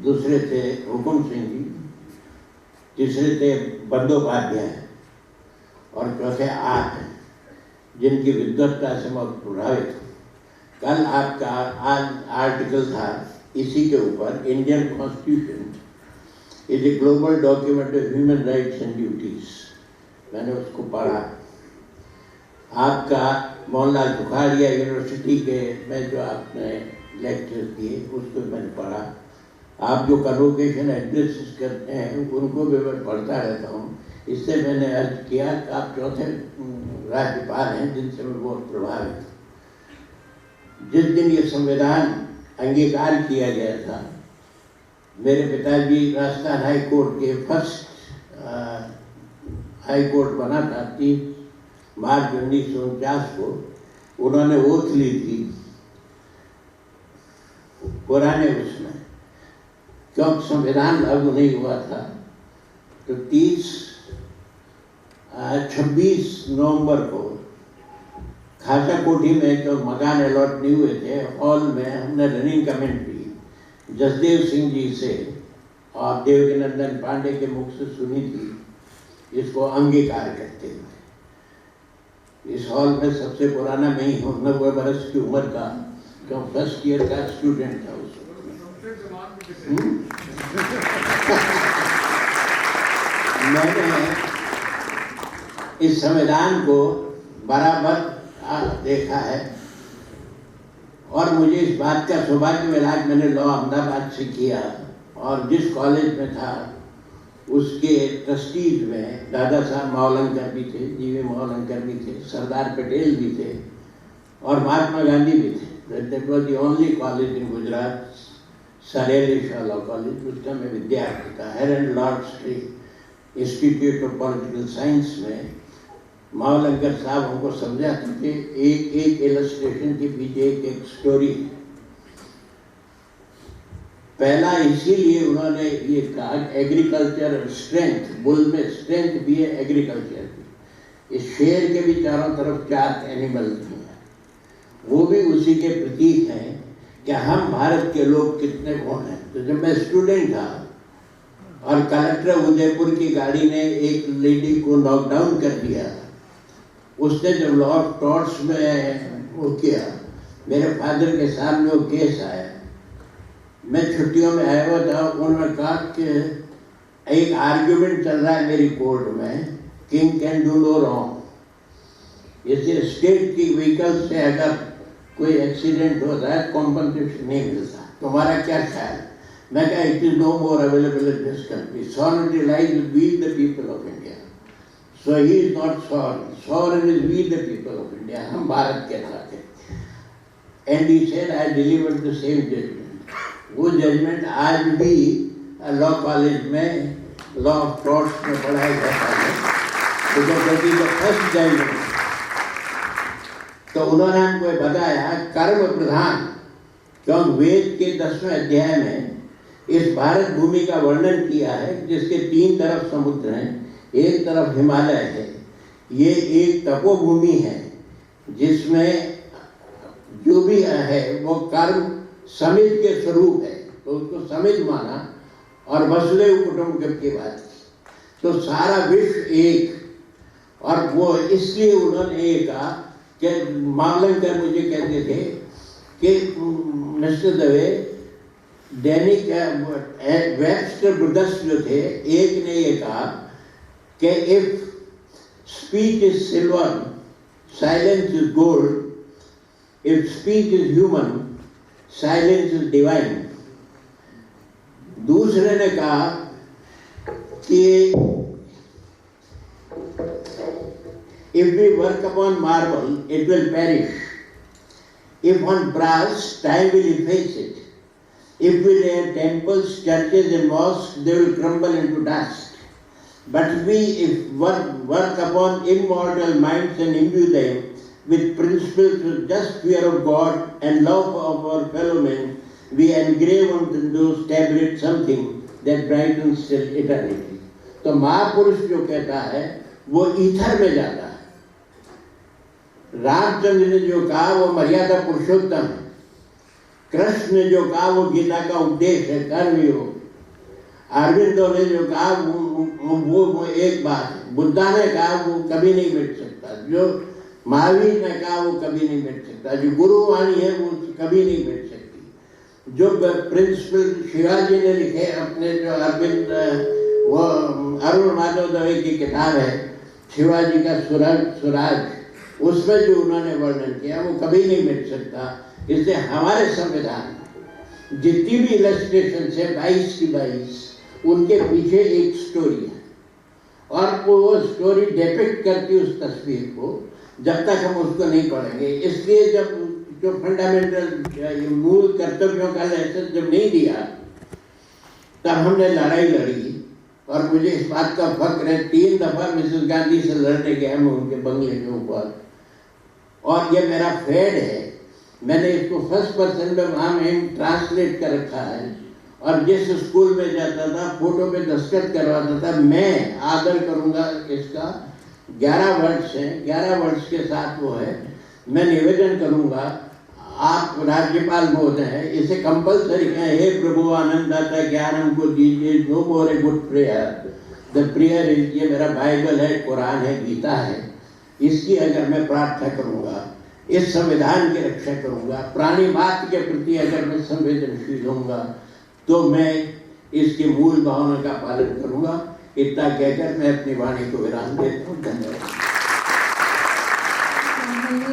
दूसरे थे हुकुम सिंह जी, तीसरे थे बंदोपाध्याय और चौथे आप हैं जिनकी विद्वत्ता से मैं प्रभावित हूँ। कल आपका आर्टिकल था इसी के ऊपर, Indian constitution is a global document of human rights and duties. मैंने उसको पढ़ा। आपका मोहनलाल सुखाड़िया यूनिवर्सिटी के में जो आपने लेक्चर दिए उसको मैंने पढ़ा। आप जो कन्वोकेशन एड्रेस करते हैं उनको भी मैं पढ़ता रहता हूँ। इससे मैंने अर्ज किया कि आप चौथे राज्यपाल हैं जिनसे मैं बहुत प्रभावित हूँ। जिस दिन ये संविधान अंगीकार किया गया था, मेरे पिताजी राजस्थान हाई कोर्ट के फर्स्ट हाई कोर्ट बना था 30 मार्च 1949 को। उन्होंने ओथ ली थी पुराने उसमें, क्योंकि संविधान लागू नहीं हुआ था। तो 26 नवंबर को खासा कोठी में जो मकान अलॉट नहीं हुए थे, हॉल में हमने रनिंग कमेंट्री जसदेव सिंह जी से और देवकीनंदन पांडे के मुख से सुनी थी, इसको अंगीकार करते हुए। इस हॉल में सबसे पुराना मैं ही हूँ, 90 बरस की उम्र का, जो फर्स्ट ईयर का स्टूडेंट था उस मैंने इस संविधान को बराबर देखा है और मुझे इस बात का सौभाग्य मिला कि मैंने लॉ अहमदाबाद से किया और जिस कॉलेज में था उसके ट्रस्टीज में दादा साहब मावलंकर भी थे, जीवे मावलंकर भी थे, सरदार पटेल भी थे और महात्मा गांधी भी थे। That was the only college in Gujarat, सरेली शाह लॉ कॉलेज। उसका मैं विद्यार्थी था। हेरेंड लॉर्ड स्ट्रीट इंस्टीट्यूट ऑफ पॉलिटिकल साइंस में मावलंकर साहब हमको समझाते थे, एक एक इलस्ट्रेशन के पीछे एक एक स्टोरी है। पहला इसीलिए उन्होंने ये कहा एग्रीकल्चर स्ट्रेंथ, बुल में स्ट्रेंथ भी है, एग्रीकल्चर भी। इस शेर के भी चारों तरफ 4 एनिमल हैं, वो भी उसी के प्रतीक हैं कि हम भारत के लोग कितने कौन हैं। तो जब मैं स्टूडेंट था और कलेक्टर उदयपुर की गाड़ी ने एक लेडी को नॉकडाउन कर दिया, उसने जब लॉ ऑफ टॉर्ट्स में वो किया, मेरे फादर के सामने वो केस आया। मैं छुट्टियों में आया हुआ था। उन्होंने कहा कि एक आर्ग्यूमेंट चल रहा है मेरी कोर्ट में, king can do no wrong. इससे स्टेट की व्हीकल से अगर कोई एक्सीडेंट होता है कॉम्पनसेशन नहीं मिलता, तुम्हारा क्या ख्याल? मैं कहा it is no more available in this country, sovereignty lies with the people of India, so he is not sovereign, sovereign is with the people of India, हम भारत के साथ हैं। And he said I delivered the same judgement. वो judgement आज भी law college में law of torts में पढ़ाया जाता है। तो फर्स्ट जजमेंट तो उन्होंने हमको बताया कर्म प्रधान, क्योंकि वेद के 10वें अध्याय में इस भारत भूमि का वर्णन किया है जिसके 3 तरफ समुद्र हैं, एक तरफ हिमालय है। ये एक तपोभूमि है जिसमें जो भी है वो कर्म समित के स्वरूप है, तो उसको समित माना और वसुदेव कुटुंबकम की बात की। तो सारा विश्व एक, और वो इसलिए उन्होंने ये कहा कि मावलंकर मुझे कहते थे कि मिस्टर दवे, दैनिक वेबस्टर ब्रदर्स जो थे, एक ने ये कहा कि if speech is silver silence is gold, if speech is human silence is divine. दूसरे ने कहा कि if we work upon marble it will perish, if on brass time will efface it, if we rear temples, churches and mosques they will crumble into dust, but we if work upon immortal minds and imbue them with principles of just fear of God and love of our fellow men, we engrave on those tablets something that brightens till eternity. तो महापुरुष जो कहता है वो ether में जाता है। रामचंद्र ने जो कहा वो मर्यादा पुरुषोत्तम है। कृष्ण ने जो कहा वो गीता का उपदेश है, कर्मयोग। अरविंदो ने जो कहा वो एक बात है। बुद्धा ने कहा वो कभी नहीं मिट सकता, जो महावीर ने कहा वो कभी नहीं मिट सकता, जो गुरुवाणी है वो कभी नहीं मिट सकती। जो प्रिंसिपल शिवाजी ने लिखे अपने, जो अरविंद वो अरुण माधव दवे की किताब है शिवाजी का स्वराज, उसमें जो उन्होंने वर्णन किया वो कभी नहीं मिट सकता। इसलिए हमारे संविधान जितनी भी इलस्ट्रेशन है 22 की 22, उनके पीछे एक स्टोरी है और वो स्टोरी डिपिक्ट करती उस तस्वीर को जब तक हम उसको नहीं पढ़ेंगे। इसलिए जब जो फंडामेंटल मूल कर्तव्यों का लेसन जब नहीं दिया तब हमने लड़ाई लड़ी और मुझे इस बात का फक्र है 3 दफा मिसेस गांधी से लड़ने गया मैं उनके बंगले के ऊपर, और ये मेरा फेड है। मैंने इसको फर्स्ट पर्सन में वहाँ में ट्रांसलेट कर रखा है और जिस स्कूल में जाता था फोटो पे दस्तखत करवाता था। मैं आदर करूँगा इसका 11 वर्ड्स हैं, 11 वर्ड्स के साथ वो है। मैं निवेदन करूँगा आप राज्यपाल महोदय हैं, इसे कंपल्सरी कहें, हे प्रभु आनंददाता ज्ञान हमको दीजिए, no more a good prayer, the prayer is, ये मेरा बाइबल है, कुरान है, गीता है, इसकी अगर मैं प्रार्थना करूँगा, इस संविधान की रक्षा करूँगा, प्राणी मात्र के प्रति अगर मैं संवेदनशील होऊंगा तो मैं इसकी मूल भावना का पालन करूँगा। इतना कहकर मैं अपनी वाणी को विराम देता हूँ। धन्यवाद।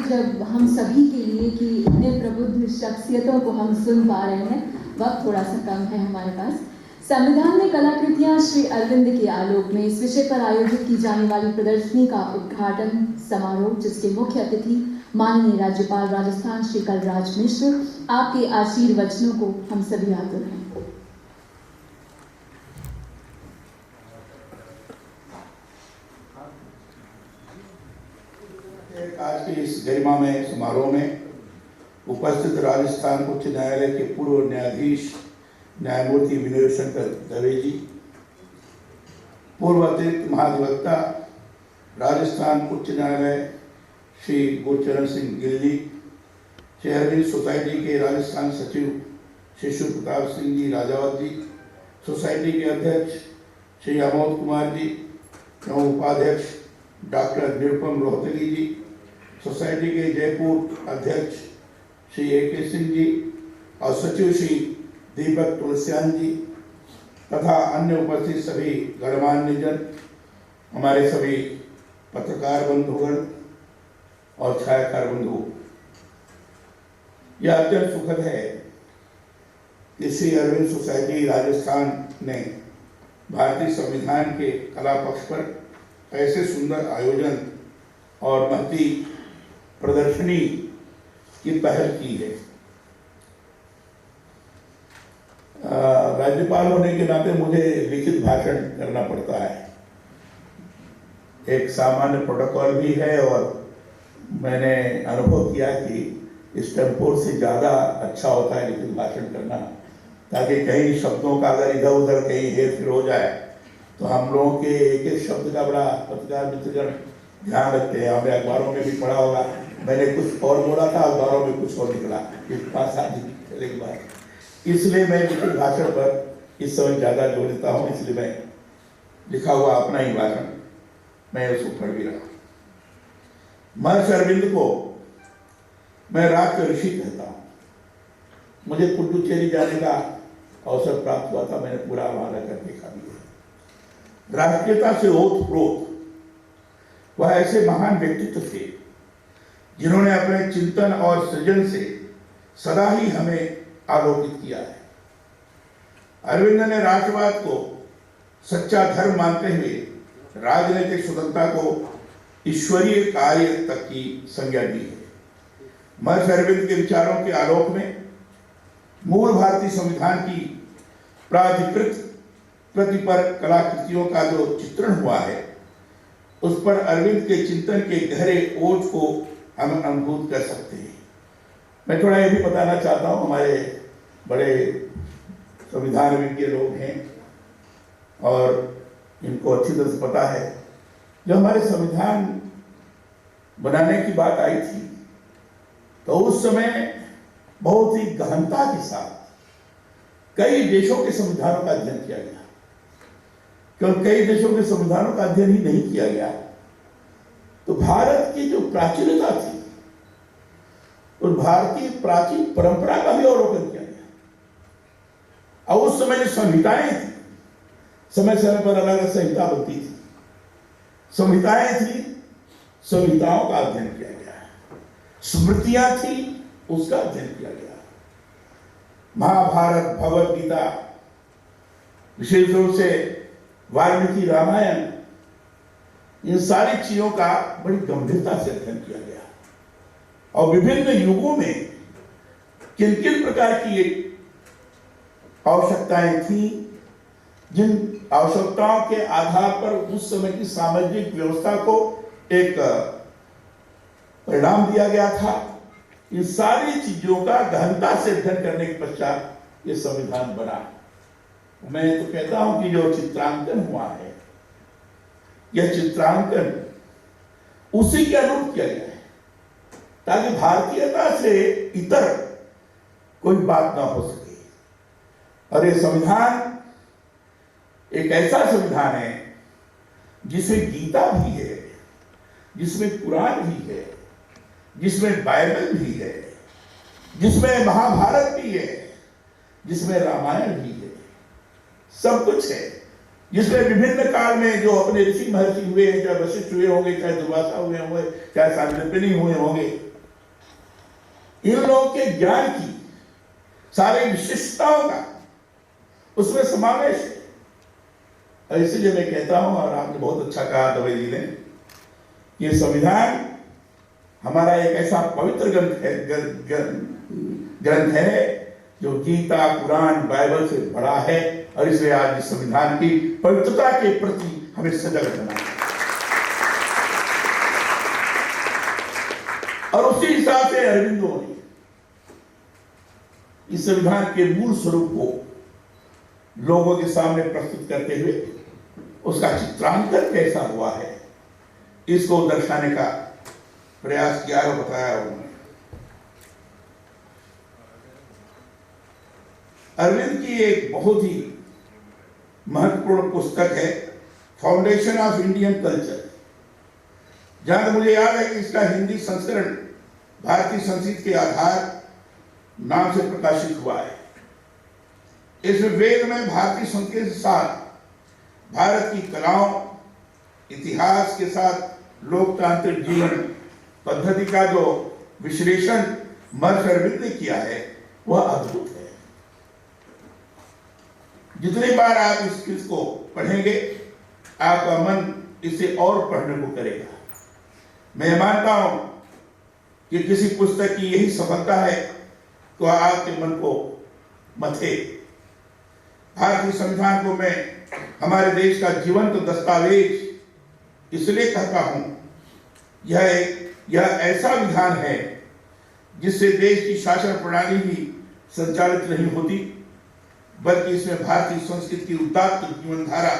जब हम सभी के लिए कि इतने प्रबुद्ध शख्सियतों को हम सुन पा रहे हैं, वक्त थोड़ा सा कम है हमारे पास। संविधान में कलाकृतियां श्री अरविंद के आलोक में इस विषय पर आयोजित की जाने वाली प्रदर्शनी का उद्घाटन समारोह, जिसके मुख्य अतिथि माननीय राज्यपाल राजस्थान श्री कलराज मिश्र, आपके आशीर्वचनों को हम सभी आतुर हैं। आज के इस गरिमामय समारोह में उपस्थित राजस्थान उच्च न्यायालय के पूर्व न्यायाधीश न्यायमूर्ति विनय शंकर दवे जी, पूर्व अतिरिक्त महाधिवक्ता राजस्थान उच्च न्यायालय श्री गुरचरण सिंह गिल जी, श्री अरविंद सोसाइटी के राजस्थान सचिव श्री शिव प्रताप सिंह जी राजावत जी, सोसाइटी के अध्यक्ष श्री अमोद कुमार जी, उपाध्यक्ष डॉक्टर निरुपम रोहतगी जी, सोसाइटी के जयपुर अध्यक्ष श्री A.K. सिंह जी और सचिव श्री दीपक तुलसियान जी तथा अन्य उपस्थित सभी गणमान्य जन, हमारे सभी पत्रकार बंधुगण और छायाकार बंधु, यह अत्यंत सुखद है कि श्री अरविंद सोसाइटी राजस्थान ने भारतीय संविधान के कला पक्ष पर ऐसे सुंदर आयोजन और महती प्रदर्शनी की पहल की है। राज्यपाल होने के नाते मुझे लिखित भाषण करना पड़ता है, एक सामान्य प्रोटोकॉल भी है और मैंने अनुभव किया कि इस टेम्पोर से ज़्यादा अच्छा होता है लिखित भाषण करना, ताकि कहीं शब्दों का अगर इधर उधर कहीं हेर फेर हो जाए तो हम लोगों के एक एक शब्द का बड़ा पत्रकार मित्रगण ध्यान रखते हैं। हमें अखबारों में भी पढ़ा होगा, मैंने कुछ और बोला था, अखबारों में कुछ और निकला, इस 5-7 दिन पहले की बात। इसलिए मैं लिखित भाषण पर इस समय ज़्यादा जोर देता हूँ, इसलिए मैं लिखा हुआ अपना ही भाषण मैं उसको पढ़ भी रहा। महर्षि अरविंद को मैं राज के ऋषि कहता हूँ। मुझे पुडुचेरी जाने का अवसर प्राप्त हुआ था, मैंने पूरा वहां रहकर देखा भी है। राष्ट्रीयता से ओतप्रोत वह ऐसे महान व्यक्तित्व थे जिन्होंने अपने चिंतन और सृजन से सदा ही हमें आलोकित किया है। अरविंद ने राष्ट्रवाद को सच्चा धर्म मानते हुए राजनीतिक स्वतंत्रता को ईश्वरीय कार्य तक की संज्ञा दी है। महर्षि अरविंद के विचारों के आलोक में मूल भारतीय संविधान की प्राधिकृत प्रति पर कलाकृतियों का जो चित्रण हुआ है, उस पर अरविंद के चिंतन के गहरे ओज को हम अनुभूत कर सकते हैं। मैं थोड़ा ये भी बताना चाहता हूँ, हमारे बड़े संविधान विज्ञ लोग हैं और इनको अच्छी तरह से पता है, जो हमारे संविधान बनाने की बात आई थी तो उस समय बहुत ही गहनता के साथ कई देशों के संविधानों का अध्ययन किया गया। क्योंकि कई देशों के संविधानों का अध्ययन ही नहीं किया गया तो भारत की जो प्राचीनता थी और भारतीय प्राचीन परंपरा का भी अवलोकन किया गया। और उस समय जो संहिताएं थी, समय समय पर अलग अलग संहिता बनती थी। संहिताएं थी संहिताओं का अध्ययन किया गया, स्मृतियां थी उसका अध्ययन किया गया, महाभारत, भगवत गीता, विशेष रूप से वाल्मीकि रामायण, इन सारी चीजों का बड़ी गंभीरता से अध्ययन किया गया और विभिन्न युगों में किन किन प्रकार की आवश्यकताएं थी, जिन आवश्यकताओं के आधार पर उस समय की सामाजिक व्यवस्था को एक परिणाम दिया गया था, इन सारी चीजों का गहनता से अध्ययन करने के पश्चात ये संविधान बना। मैं तो कहता हूं कि जो चित्रांकन हुआ है, यह चित्रांकन उसी के अनुरूप किया गया है ताकि भारतीयता से इतर कोई बात ना हो सके। और ये संविधान एक ऐसा संविधान है जिसमें गीता भी है, जिसमें कुरान भी है, जिसमें बाइबल भी है, जिसमें महाभारत भी है, जिसमें रामायण भी है, सब कुछ है, जिसमें विभिन्न काल में जो अपने ऋषि महर्षि हुए, चाहे वशिष्ठ हुए होंगे, चाहे दुर्वासा हुए होंगे, चाहे सांदीपनि हुए होंगे, इन लोगों के ज्ञान की सारी विशिष्टताओं का उसमें समावेश है। और इसीलिए मैं कहता हूं, और आपने बहुत अच्छा कहा दवे जी ने, ये संविधान हमारा एक ऐसा पवित्र ग्रंथ है जो गीता, कुरान, बाइबल से बड़ा है, और इसलिए आज इस संविधान की पवित्रता के प्रति हमें सजग रहना है। और उसी हिसाब से अरविंदो ने इस संविधान के मूल स्वरूप को लोगों के सामने प्रस्तुत करते हुए उसका चित्रांकन कैसा हुआ है इसको दर्शाने का प्रयास किया और बताया उन्होंने। अरविंद की एक बहुत ही महत्वपूर्ण पुस्तक है फाउंडेशन ऑफ इंडियन कल्चर, जहां तक मुझे याद है कि इसका हिंदी संस्करण भारतीय संस्कृति के आधार नाम से प्रकाशित हुआ है। इस वेद में भारतीय संस्कृति के साथ भारत की कलाओं, इतिहास के साथ लोकतांत्रिक जीवन पद्धति का जो विश्लेषण महर्षि अरविंद ने किया है वह अद्भुत है। जितनी बार आप इस चीज को पढ़ेंगे आपका मन इसे और पढ़ने को करेगा। मैं मानता हूं कि किसी पुस्तक की यही सफलता है तो आपके मन को मथे। भारतीय संविधान को मैं हमारे देश का जीवंत दस्तावेज इसलिए कहता हूं, यह ऐसा विधान है जिससे देश की शासन प्रणाली ही संचालित नहीं होती, बल्कि इसमें भारतीय संस्कृति की उदात्त जीवन धारा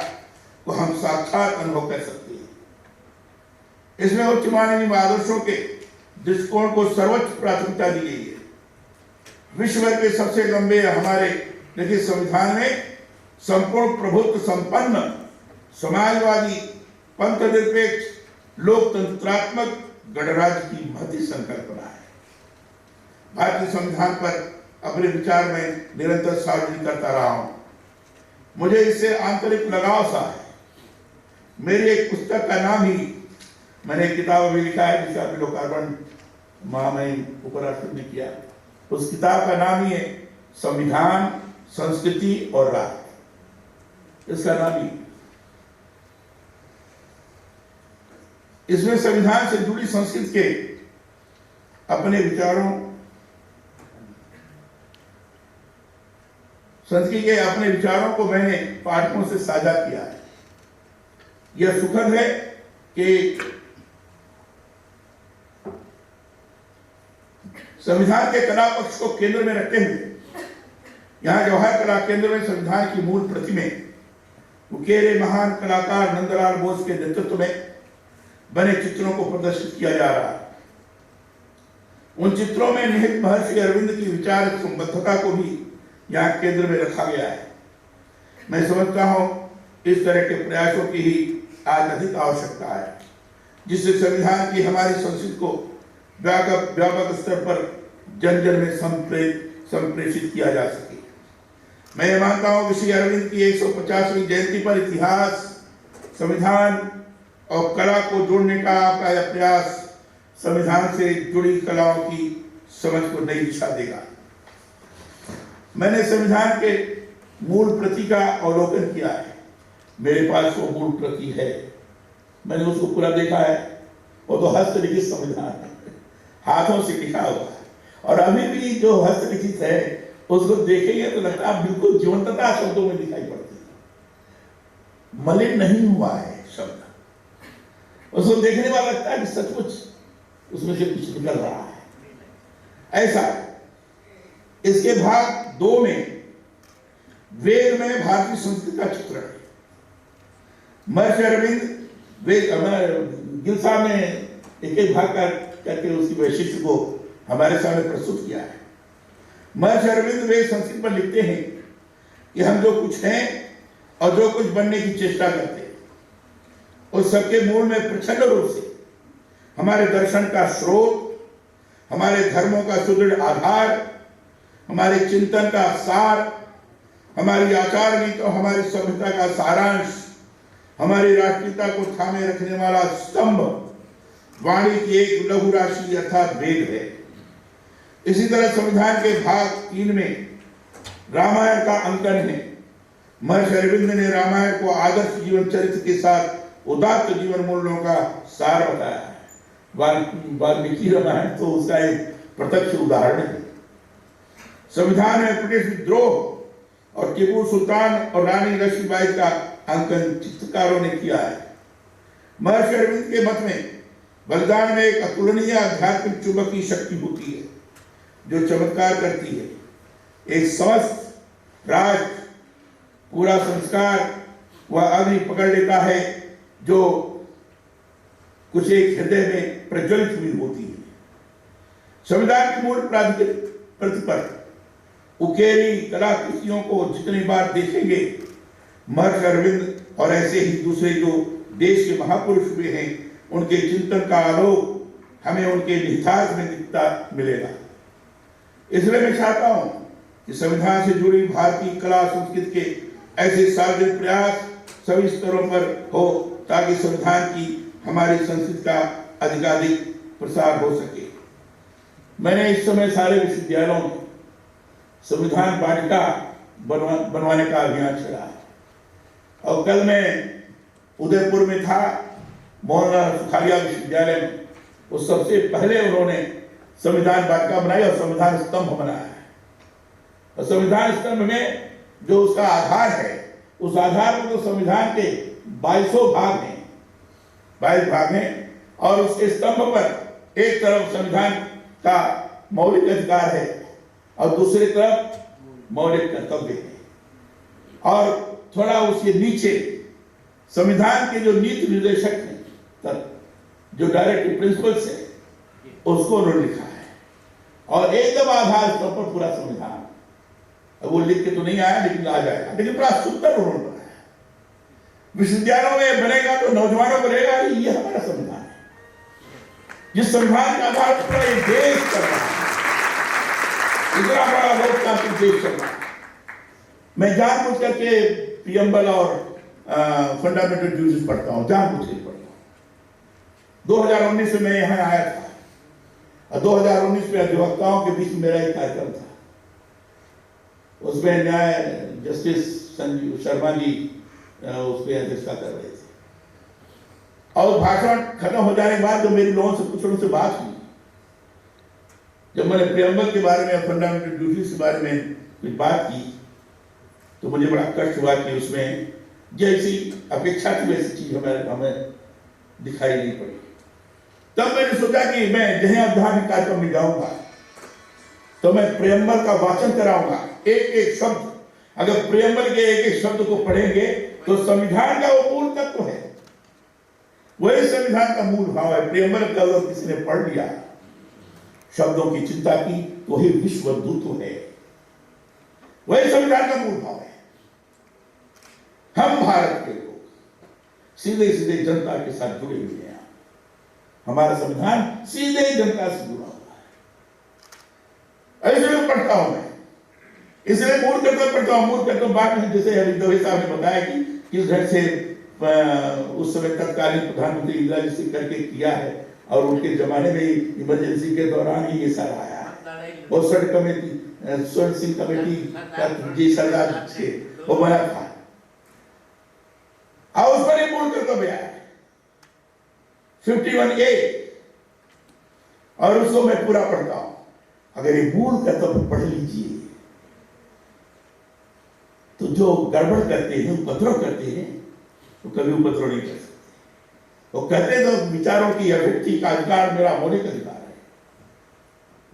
को हम साक्षात अनुभव कर सकते हैं। इसमें उच्च मानवीय आदर्शों के दृष्टिकोण को सर्वोच्च प्राथमिकता दी गई है। विश्व के सबसे लंबे हमारे लिखित संविधान में संपूर्ण प्रभुत्व संपन्न समाजवादी पंथनिरपेक्ष लोकतंत्रात्मक गणराज्य की महती संकल्पना है। भारतीय संविधान पर अपने विचार में निरंतर सार्वजनिक करता रहा हूं। मुझे इससे आंतरिक लगाव सा है। मेरी एक पुस्तक का नाम ही, मैंने एक किताब भी लिखा है जिसका लोकार्पण महामहिम उपराष्ट्रपति ने किया, उस किताब का नाम ही है संविधान, संस्कृति और राष्ट्र। इसका नाम ही, इसमें संविधान से जुड़ी संस्कृति के अपने विचारों, संस्कृति के अपने विचारों को मैंने पाठकों से साझा किया है। यह सुखद है कि संविधान के कला पक्ष को केंद्र में रखते हुए यहाँ जवाहर कला केंद्र में संविधान की मूल प्रति में उकेरे महान कलाकार नंदलाल बोस के नेतृत्व में बने चित्रों को प्रदर्शित किया जा रहा है। उन चित्रों में निहित महर्षि अरविंद की विचार संबद्धता को भी यहाँ केंद्र में रखा गया है। मैं समझता हूँ इस तरह के प्रयासों की ही आज अधिक आवश्यकता है, जिससे संविधान की हमारी संस्कृति को व्यापक स्तर पर जन जन में संप्रेषित किया जा सके। मैं ये मानता हूँ कि श्री अरविंद की 150वीं जयंती पर इतिहास, संविधान और कला को जोड़ने का आपका यह प्रयास संविधान से जुड़ी कलाओं की समझ को नई दिशा देगा। मैंने संविधान के मूल प्रति का अवलोकन किया है। मेरे पास वो मूल प्रति है, मैंने उसको पूरा देखा है। वो तो हस्तलिखित संविधान है, हाथों से लिखा हुआ है, और अभी भी जो हस्तलिखित है उसको देखेंगे तो लगता है बिल्कुल जीवंतता शब्दों में दिखाई पड़ती है, मलिन नहीं हुआ है शब्द। उसको देखने वाला लगता है कि सचमुच उसमें से कुछ निकल रहा है। ऐसा इसके भाग 2 में वेद में भारतीय संस्कृति का चित्रण है। महर्षि अरविंद गिल साहब ने एक भाग करके उसकी वैशिष्ट्य को हमारे सामने प्रस्तुत किया है। महर्षि अरविंद वेद संस्कृत पर लिखते हैं कि हम जो कुछ हैं और जो कुछ बनने की चेष्टा करते हैं उस सबके मूल में प्रचंड रूप से हमारे दर्शन का स्रोत, हमारे धर्मों का सुदृढ़ आधार, हमारे चिंतन का सार, हमारी आचार नीति और हमारी सभ्यता का सारांश, हमारी राष्ट्रीयता को थामे रखने वाला स्तंभ वाणी की एक लघु राशि अर्थात वेद है। इसी तरह संविधान के भाग 3 में रामायण का अंकन है। महर्षि अरविंद ने रामायण को आदर्श जीवन चरित्र के साथ उदात्त जीवन मूल्यों का सार बताया है। वाल्मीकि रामायण तो उसका एक प्रत्यक्ष उदाहरण है। संविधान में ब्रिटिश विद्रोह और टीपू सुल्तान और रानी लक्ष्मीबाई का अंकन चित्रकारों ने किया है। महर्षि अरविंद के मत में बलिदान में एक अतुलनीय आध्यात्मिक चुंबकीय शक्ति होती है जो चमत्कार करती है। एक समस्त राष्ट्र, पूरा संस्कार वह अग्नि पकड़ लेता है जो कुछ एक हृदय में प्रज्वलित हुई होती है। संविधान की मूल प्रतिपद उकेरी कलाकृतियों को जितनी बार देखेंगे, महर्षि अरविंद और ऐसे ही दूसरे जो देश के महापुरुष हुए हैं उनके चिंतन का आलोक हमें उनके निहितार्थ में दिखता मिलेगा। इसलिए मैं चाहता हूं कि संविधान से जुड़ी भारतीय कला संस्कृति के ऐसे सार्वजनिक प्रयास सभी स्तरों पर हो ताकि संविधान की हमारी संस्कृति का अधिकाधिक प्रसार हो सके। मैंने इस समय सारे विश्वविद्यालयों में संविधान वाटिका बनवाने का अभियान चला है, और कल मैं उदयपुर में था, मोहनलाल सुखाड़िया विश्वविद्यालय में। उस सबसे पहले उन्होंने संविधान वाटिका बनाई और संविधान स्तंभ बनाया है। और संविधान स्तंभ में जो उसका आधार है, उस आधार में तो संविधान के 22 भाग हैं, 22 भाग हैं, और उसके स्तंभ पर एक तरफ संविधान का मौलिक अधिकार है और दूसरी तरफ मौलिक कर्तव्य है, और थोड़ा उसके नीचे संविधान के जो नीति निर्देशक हैं, जो डायरेक्टिव प्रिंसिपल्स है, उसको उन्होंने लिखा है। और एकदम आधार स्तंभ पर पूरा संविधान, वो लिख के तो नहीं आया लेकिन आ जाएगा, लेकिन बड़ा सुंदर उन्होंने बनाया। विश्वविद्यालयों में बनेगा तो नौजवानों को रहेगा ये हमारा संविधान है, जिस संविधान के आधार पर पूरा ये देश चल रहा है, इतना बड़ा लोकतांत्रिक देश चल रहा है। मैं जानबूझ करके प्रियम्बल और फंडामेंटल ड्यूटीज पढ़ता हूँ, जानबूझ के पढ़ता हूँ। 2019 में मैं यहाँ आया था और 2019 में अधिवक्ताओं के बीच मेरा एक कार्यक्रम था। उसमें न्याय जस्टिस संजीव शर्मा जी उसमें अध्यक्षता कर रहे थे, और भाषण खत्म हो जाने के बाद जो मेरी लोगों से कुछ उनसे बात हुई, जब मैंने प्रियम्बल के बारे में, फंडामेंटल ड्यूटीज के बारे में कुछ बात की, तो मुझे बड़ा कष्ट हुआ कि उसमें जैसी अपेक्षा थी वैसी चीज हमें दिखाई नहीं पड़ी। तब मैंने सोचा कि मैं जहां अध्यात्मिक कार्यक्रम में जाऊंगा तो मैं प्रियम्बल का वाचन कराऊंगा, एक एक शब्द। अगर प्रियम्बल के एक एक शब्द को पढ़ेंगे तो संविधान का वो मूल तत्व है, वही संविधान का मूल भाव है। प्रियम्बल का अगर किसी ने पढ़ लिया, शब्दों की चिंता की, तो वही विश्व दूत है, वही संविधान का मूल भाव है। हम भारत के लोग सीधे सीधे जनता के साथ जुड़े हुए हैं, हमारा संविधान सीधे जनता से जुड़ा हुआ है। इसलिए पढ़ता हूं मैं, इसलिए मूल कर्तव्य पढ़ता हूं। मूल कर्तव्य बाद में जैसे हरि दवे साहब ने बताया कि किस ढंग से उस समय तत्कालीन प्रधानमंत्री इंदिरा जी से करके किया है, और उनके जमाने में इमरजेंसी के दौरान ही ये सारा आया है। और सर्च कमेटी, स्वर्ण सिंह कमेटी का जी सरदार से वो बना था, और उस पर एक मूल कर्तव्य है 51A, और उसको मैं पूरा पढ़ता हूं। अगर ये मूल कर्तव्य पढ़ लीजिए तो जो गड़बड़ करते हैं, उपद्रव करते हैं, तो कभी उपद्रव नहीं कर सकते। वो कहते हैं तो विचारों की अभिव्यक्ति का अधिकार मेरा मौलिक अधिकार है,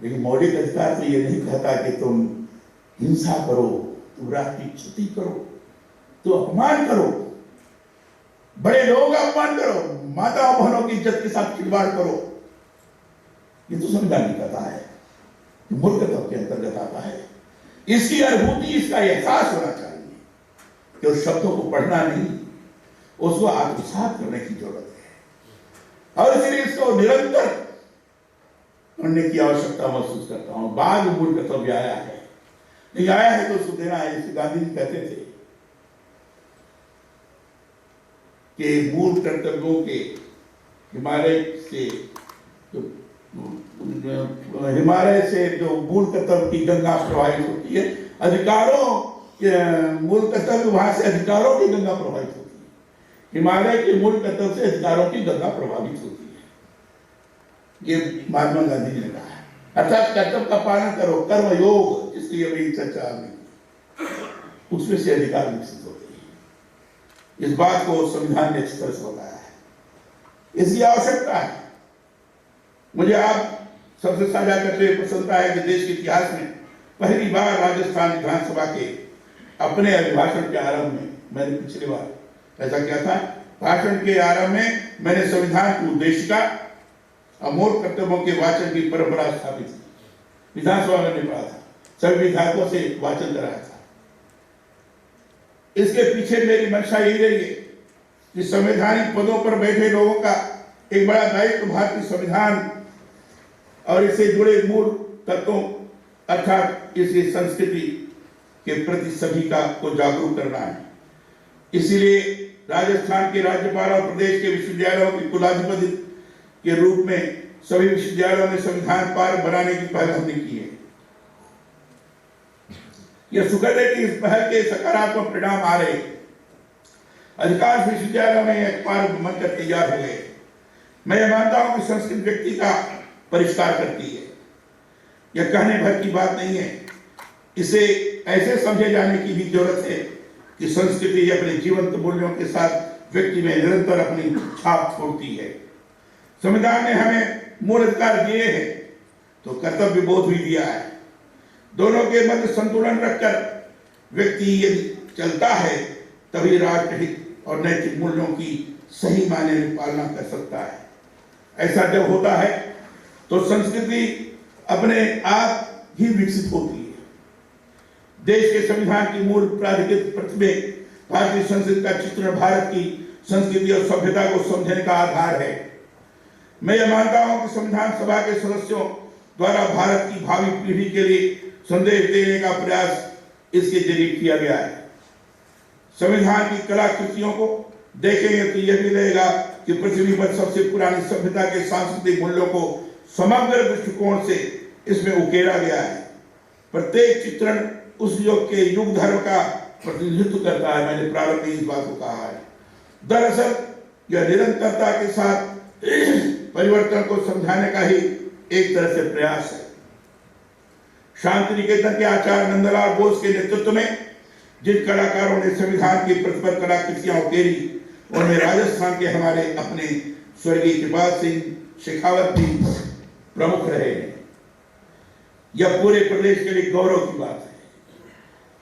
लेकिन मौलिक अधिकार तो ये नहीं कहता कि तुम हिंसा करो, तुम राष्ट्र की क्षति करो, तो अपमान करो, बड़े लोगों का अपमान करो, माता बहनों की इज्जत के साथ खिलवाड़ करो। ये तो संविधान नहीं कहता है, मूल कर्तव्य के अंतर्गत आता है। इसकी अनुभूति, इसका एहसास होना चाहिए कि उस शब्दों को पढ़ना नहीं, उसको आत्मसात करने की जरूरत है, और इसलिए इसको निरंतर पढ़ने की आवश्यकता महसूस करता हूं। बाद में मूल कर्तव्य आया है, नहीं आया है तो उसको देना है। जैसे गांधी जी कहते थे कि मूल कर्तव्यों के हिमालय से जो मूल कर्तव्य की गंगा प्रवाहित होती है, अधिकारों मूल कर्तव्य वहां से अधिकारों की गंगा प्रवाहित होती है, हिमालय के मूल कर्तव्य से अधिकारों की गंगा प्रभावित होती है। ये महात्मा गांधी जी ने कहा है। अर्थात कर्तव्य का पालन करो, कर्म योग, जिसकी अभी चर्चा नहीं, उसमें से अधिकार विकसित होते हैं। इस बात को संविधान ने स्पष्ट बताया है, इसकी आवश्यकता है। मुझे आप सबसे साझा करते हुए प्रसन्नता है कि देश के इतिहास में पहली बार राजस्थान विधानसभा के अपने अभिभाषण के आरंभ में, मैंने पिछली बार ऐसा किया था, भाषण के आरंभ में मैंने संविधान की उद्देशिका और मूल कर्तव्यों के वाचन की परंपरा स्थापित की। विधानसभा में नहीं पढ़ा था, सभी विधायकों से वाचन कराया था। इसके पीछे मेरी मंशा यही रही है कि संवैधानिक पदों पर बैठे लोगों का एक बड़ा दायित्व भारतीय संविधान और इससे जुड़े मूल तत्वों अर्थात इसकी संस्कृति के प्रति सभी को जागरूक करना है। इसीलिए राजस्थान के राज्यपाल और प्रदेश के विश्वविद्यालयों के कुलाधिपति के रूप में सभी विश्वविद्यालयों में संविधान पाठ बनाने की पहल हमने की है। यह सुखद है कि इस पहल के सकारात्मक परिणाम आ रहे। अधिकांश विश्वविद्यालयों में एक पाठ बनकर तैयार हो गए। मैं यह मानता हूं कि संस्कृत व्यक्ति का परिष्कार करती है, यह कहने भर की बात नहीं है। इसे ऐसे समझे जाने की भी जरूरत है कि संस्कृति अपने जीवंत मूल्यों के साथ व्यक्ति में निरंतर अपनी छाप छोड़ती है। संविधान ने हमें मूल अधिकार दिए हैं तो कर्तव्य बोध भी दिया है। दोनों के मध्य संतुलन रखकर व्यक्ति यदि चलता है तभी राष्ट्रहित और नैतिक मूल्यों की सही मायने में पालना कर सकता है। ऐसा जब होता है तो संस्कृति अपने आप ही विकसित होती है। देश के संविधान की मूल प्राधिकृत प्रतिभा भारतीय संस्कृति का चित्रण भारत की संस्कृति और सभ्यता को समझने का आधार है। मैं यह मानता हूं कि संविधान सभा के सदस्यों द्वारा भारत की भावी पीढ़ी के लिए संदेश देने का प्रयास इसके जरिए किया गया है। संविधान की कलाकृतियों को देखेंगे तो यह भी रहेगा कि पृथ्वी पर सबसे पुरानी सभ्यता के सांस्कृतिक मूल्यों को समग्र दृष्टिकोण से इसमें उकेरा गया है। प्रत्येक चित्रण उस युग के युग धर्म का प्रतिनिधित्व करता है। मैंने प्रारंभ में इस बात को कहा है। दरअसल यह निरंतरता के साथ परिवर्तन को समझाने का ही एक तरह से प्रयास है। शांति निकेतन के आचार्य नंदलाल बोस के नेतृत्व में जिन कलाकारों ने संविधान की प्रतिफल कलाकृतियां उकेरी उनमें राजस्थान के हमारे अपने स्वर्गीय कृपाल सिंह शेखावत भी प्रमुख रहे हैं। यह पूरे प्रदेश के लिए गौरव की बात है।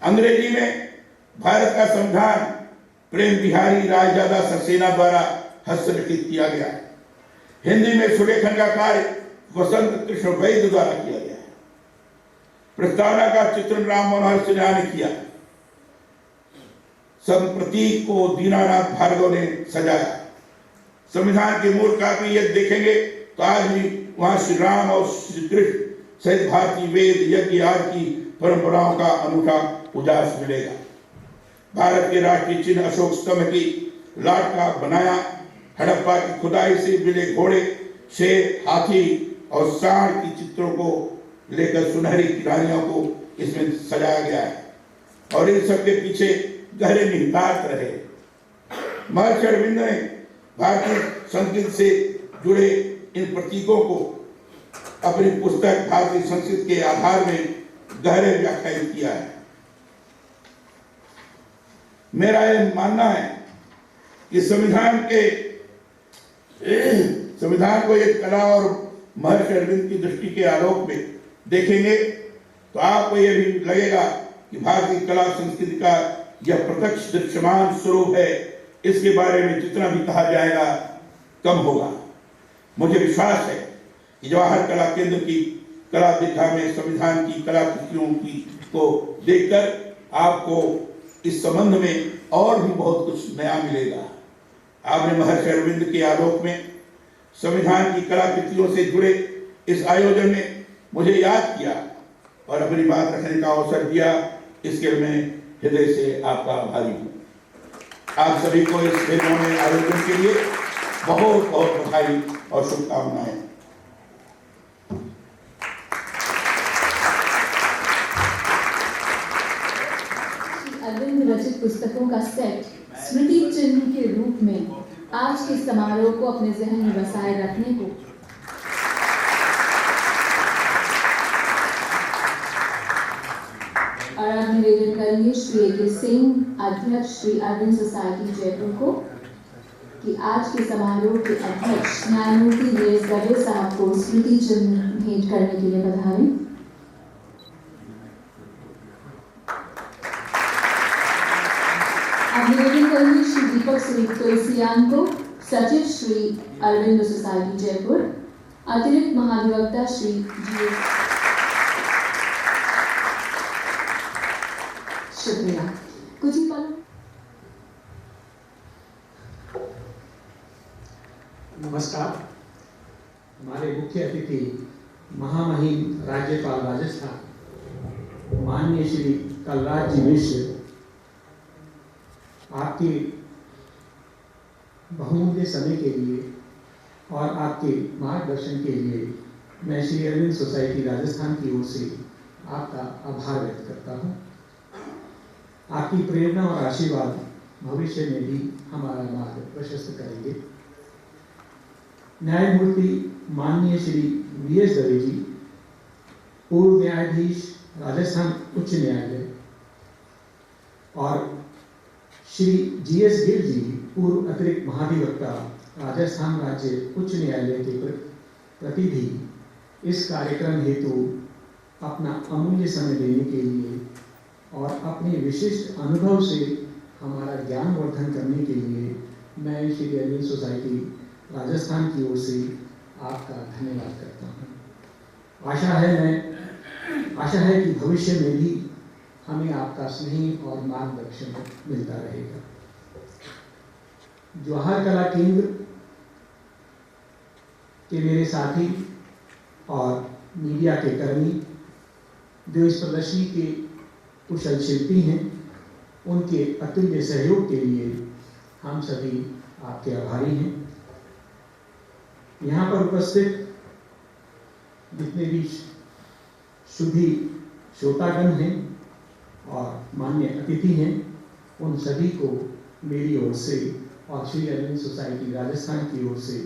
अंग्रेजी में भारत का संविधान प्रेम बिहारी रायजादा सक्सेना द्वारा हस्तलिखित किया गया है। हिंदी में सुलेखन का कार्य वसंत कृष्ण वैद्य द्वारा किया गया है। प्रस्तावना का चित्रण राम मनोहर सिन्हा ने किया। प्रतीक को दीनानाथ भार्गव ने सजाया। संविधान की मूल कापी यदि देखेंगे तो आज भी वहां श्री राम और श्री कृष्ण सहित भारतीय वेद यज्ञ आदि की परंपराओं का अनूठा उजास मिलेगा। भारत के राष्ट्रीय चिन्ह अशोक स्तंभ की लाट का बनाया। हड़प्पा की खुदाई से मिले घोड़े, शेर, हाथी और सांड की चित्रों को लेकर सुनहरी किनारियों को इसमें सजाया गया है और इन सब के पीछे गहरे निहितार्थ रहे। महर्षि अरविंद ने भारतीय संस्कृति से जुड़े इन प्रतीकों को अपनी पुस्तक भारतीय संस्कृति के आधार में गहरे व्याख्यायित किया है। मेरा यह मानना है कि संविधान को एक कला और महर्षि अरविंद की दृष्टि के आलोक में देखेंगे तो आपको यह भी लगेगा कि भारतीय कला संस्कृति का यह प्रत्यक्ष दृश्यमान स्वरूप है। इसके बारे में जितना भी कहा जाएगा कम होगा। मुझे विश्वास है कि जवाहर कला केंद्र की कला दीक्षा में संविधान की कलाकृतियों की को देखकर आपको इस संबंध में और भी बहुत कुछ नया मिलेगा। आपने महर्षि अरविंद के आलोक में संविधान की कलाकृतियों से जुड़े इस आयोजन में मुझे याद किया और अपनी बात रखने का अवसर दिया। इसके लिए मैं हृदय से आपका आभारी हूँ। आप सभी को इस भेदभाव आयोजन के लिए बहुत बहुत बधाई और शुभकामनाएं। अरविंद रचित पुस्तकों का सेट स्मृति चिन्ह के रूप में आज के समारोह को अपने जहन में बसाए रखने को और अब निवेदन करेंगे श्री ए.के. सिंह, अध्यक्ष श्री अरविंद सोसाइटी जयपुर को कि आज के समारोह के अध्यक्ष न्यायमूर्ति वी.एस. दवे साहब को स्मृति चिन्ह भेंट करने के लिए पधारें। अब निवेदन करेंगे श्री दीपक श्री तुलसियान को, सचिव श्री अरविंद सोसाइटी जयपुर, अतिरिक्त महाधिवक्ता श्री जी। शुक्रिया। कुछ ही पल। नमस्कार। हमारे मुख्य अतिथि महामहिम राज्यपाल राजस्थान माननीय श्री कलराज जी मिश्र, आपके बहुमूल्य समय के लिए और आपके मार्गदर्शन के लिए मैं श्री अरविंद सोसाइटी राजस्थान की ओर से आपका आभार व्यक्त करता हूँ। आपकी प्रेरणा और आशीर्वाद भविष्य में भी हमारा मार्ग प्रशस्त करेंगे। न्यायमूर्ति माननीय श्री वी.एस. दवे जी, पूर्व न्यायाधीश राजस्थान उच्च न्यायालय, और श्री जी.एस. गिल जी, पूर्व अतिरिक्त महाधिवक्ता राजस्थान राज्य उच्च न्यायालय के प्रति भी इस कार्यक्रम हेतु अपना अमूल्य समय देने के लिए और अपने विशिष्ट अनुभव से हमारा ज्ञान वर्धन करने के लिए मैं श्री अरविंद सोसाइटी राजस्थान की ओर से आपका धन्यवाद करता हूँ। आशा है कि भविष्य में भी हमें आपका स्नेह और मार्गदर्शन मिलता रहेगा। जवाहर कला केंद्र के मेरे साथी और मीडिया के कर्मी जो इस प्रदर्शनी के कुशल शिल्पी हैं, उनके अतुल्य सहयोग के लिए हम सभी आपके आभारी हैं। यहाँ पर उपस्थित जितने भी शुद्धि श्रोतागण हैं और मान्य अतिथि हैं, उन सभी को मेरी ओर से और श्री अरविंद सोसाइटी राजस्थान की ओर से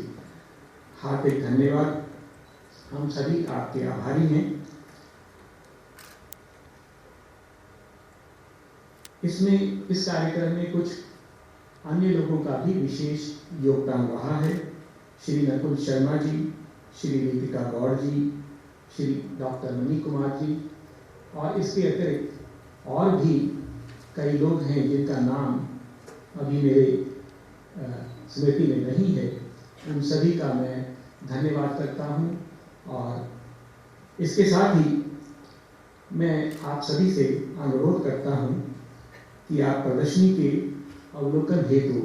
हार्दिक धन्यवाद। हम सभी आपके आभारी हैं। इस कार्यक्रम में कुछ अन्य लोगों का भी विशेष योगदान रहा है। श्री नकुल शर्मा जी, श्री दीपिका गौड़ जी, श्री डॉक्टर मणि कुमार जी, और इसके अतिरिक्त और भी कई लोग हैं जिनका नाम अभी मेरे स्मृति में नहीं है। उन सभी का मैं धन्यवाद करता हूं और इसके साथ ही मैं आप सभी से अनुरोध करता हूं कि आप प्रदर्शनी के अवलोकन हेतु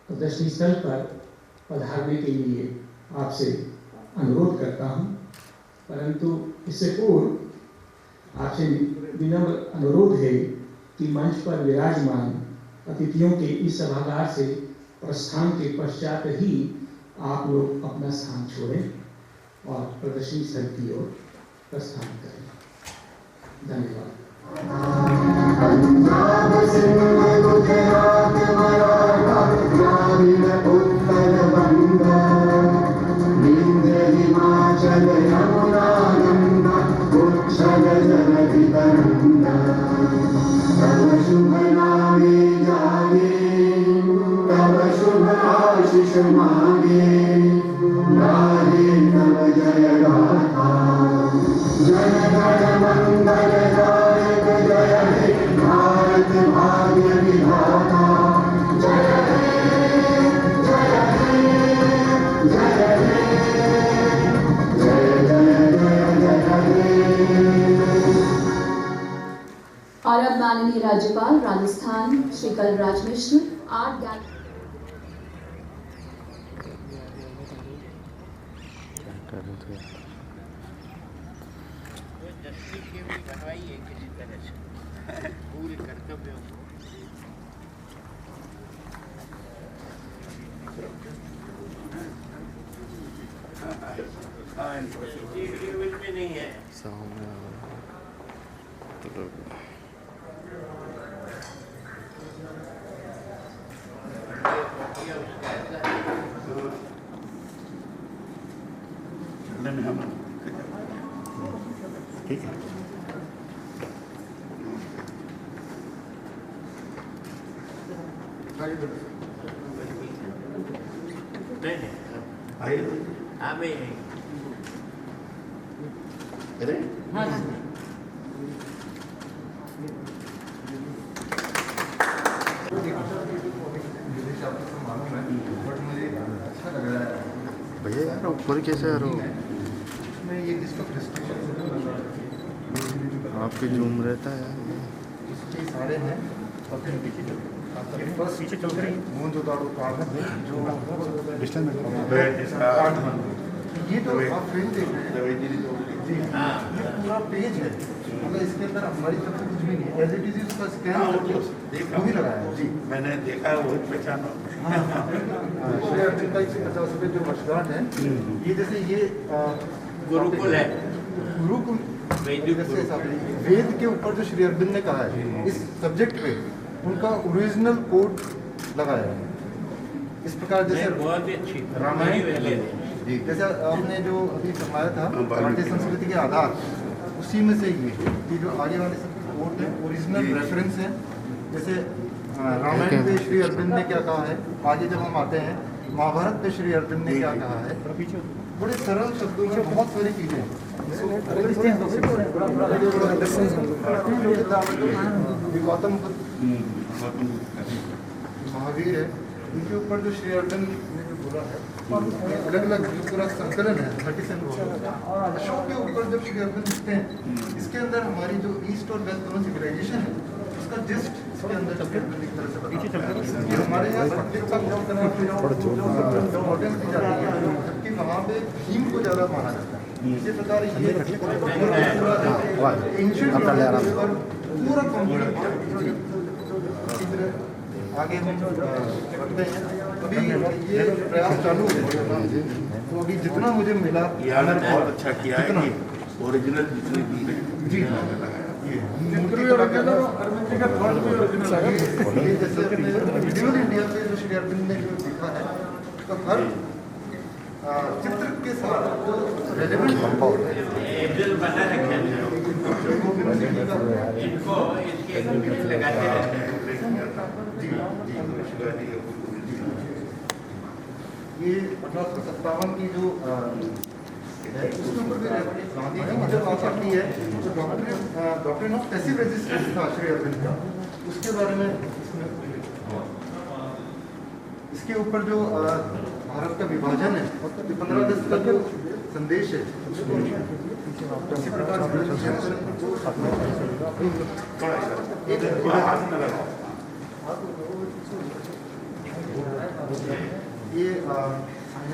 प्रदर्शनी स्थल पर पधारने के लिए आपसे अनुरोध करता हूं। परंतु इससे पूर्व आपसे विनम्र अनुरोध है कि मंच पर विराजमान अतिथियों के इस सभागार से प्रस्थान के पश्चात ही आप लोग अपना स्थान छोड़ें और प्रदर्शनी स्थल की ओर प्रस्थान करें। धन्यवाद। शुभ नामे जागे, तब शुभ आशीष मांगे, गाहे तब जय गाथा। जय जय मंगलदायक जय हे भारत भाग्य विधाता। जय हे जय हे जय हे जय जय जय जय हे। और अब माननीय राज्यपाल राजस्थान श्री कलराज मिश्र आर्ट गैलरी किसी तरह से पूरे कर्तव्यों को में नहीं है। ठीक है। भैया यार ऊपर कैसे आ रहे हो? ये इसका आपके जूम रहता है यार। इसके सारे हैं और फिर पीछे चल रही मून जो दारू कार्ड है जो डिस्टेंस ये तो आप फिल्म देख रहे हैं जी, ये पूरा पेज है, मतलब इसके अंदर हमारी तरफ से कुछ भी नहीं है, एज इट इज उसका स्कैन करके वही लगाया है जी। मैंने देखा है, वो पहचाना। श्री अर्जुन का 150वें जो वर्षगांठ है, ये जैसे ये गुरुकुल है, गुरुकुल वेद के ऊपर जो श्री अरविंद ने कहा है इस सब्जेक्ट पे उनका ओरिजिनल कोड लगाया है। इस प्रकार जैसे बहुत ही अच्छी रामायण जी, जैसे आपने जो अभी फरमाया था भारतीय संस्कृति के आधार, उसी में से ये जो आगे वाले सब कोड है ओरिजिनल रेफरेंस है। जैसे रामायण पे श्री अरविंद ने क्या कहा है, आगे जब हम आते हैं महाभारत पे श्री अरविंद ने क्या कहा है, बड़े सरल शब्दों में बहुत सारी चीजें गौतम महावीर है, इनके ऊपर जो श्री अरविंद ने जो बोला है अलग अलग जो पूरा संकलन है 37 और अशोक के ऊपर जब श्री अरविंद लिखते हैं, इसके अंदर हमारी जो ईस्ट और वेस्ट दोनों सिविलाइजेशन है उसका जिस्ट इसके अंदर श्री अरविंद एक तरह से ये हमारे यहाँ सब्जेक्ट का इम्पोर्टेंस दी जाती है, जबकि वहाँ पे भीम को ज़्यादा माना जाता है। इसी प्रकार ये पूरा आगे हम बढ़ते हैं। अभी ये प्रयास चालू है, तो अभी जितना मुझे मिला यार बहुत अच्छा किया है कि ओरिजिनल जितनी भी है जी जैसे वीडियो इंडिया पे जो श्री अरविंद ने जो लिखा है तो हर चित्र के साथ जो रेलेवेंट बना रखे इनको इसके लगाते हैं। ये 1857 की जो है उसके ऊपर भी गांधी जी की जो बात आती है तो डॉक्ट्रिन ऑफ पैसिव रेजिस्टेंस था श्री अरविंद का, उसके बारे में इसके ऊपर जो भारत का विभाजन है 15 अगस्त का जो संदेश है इसी प्रकार ये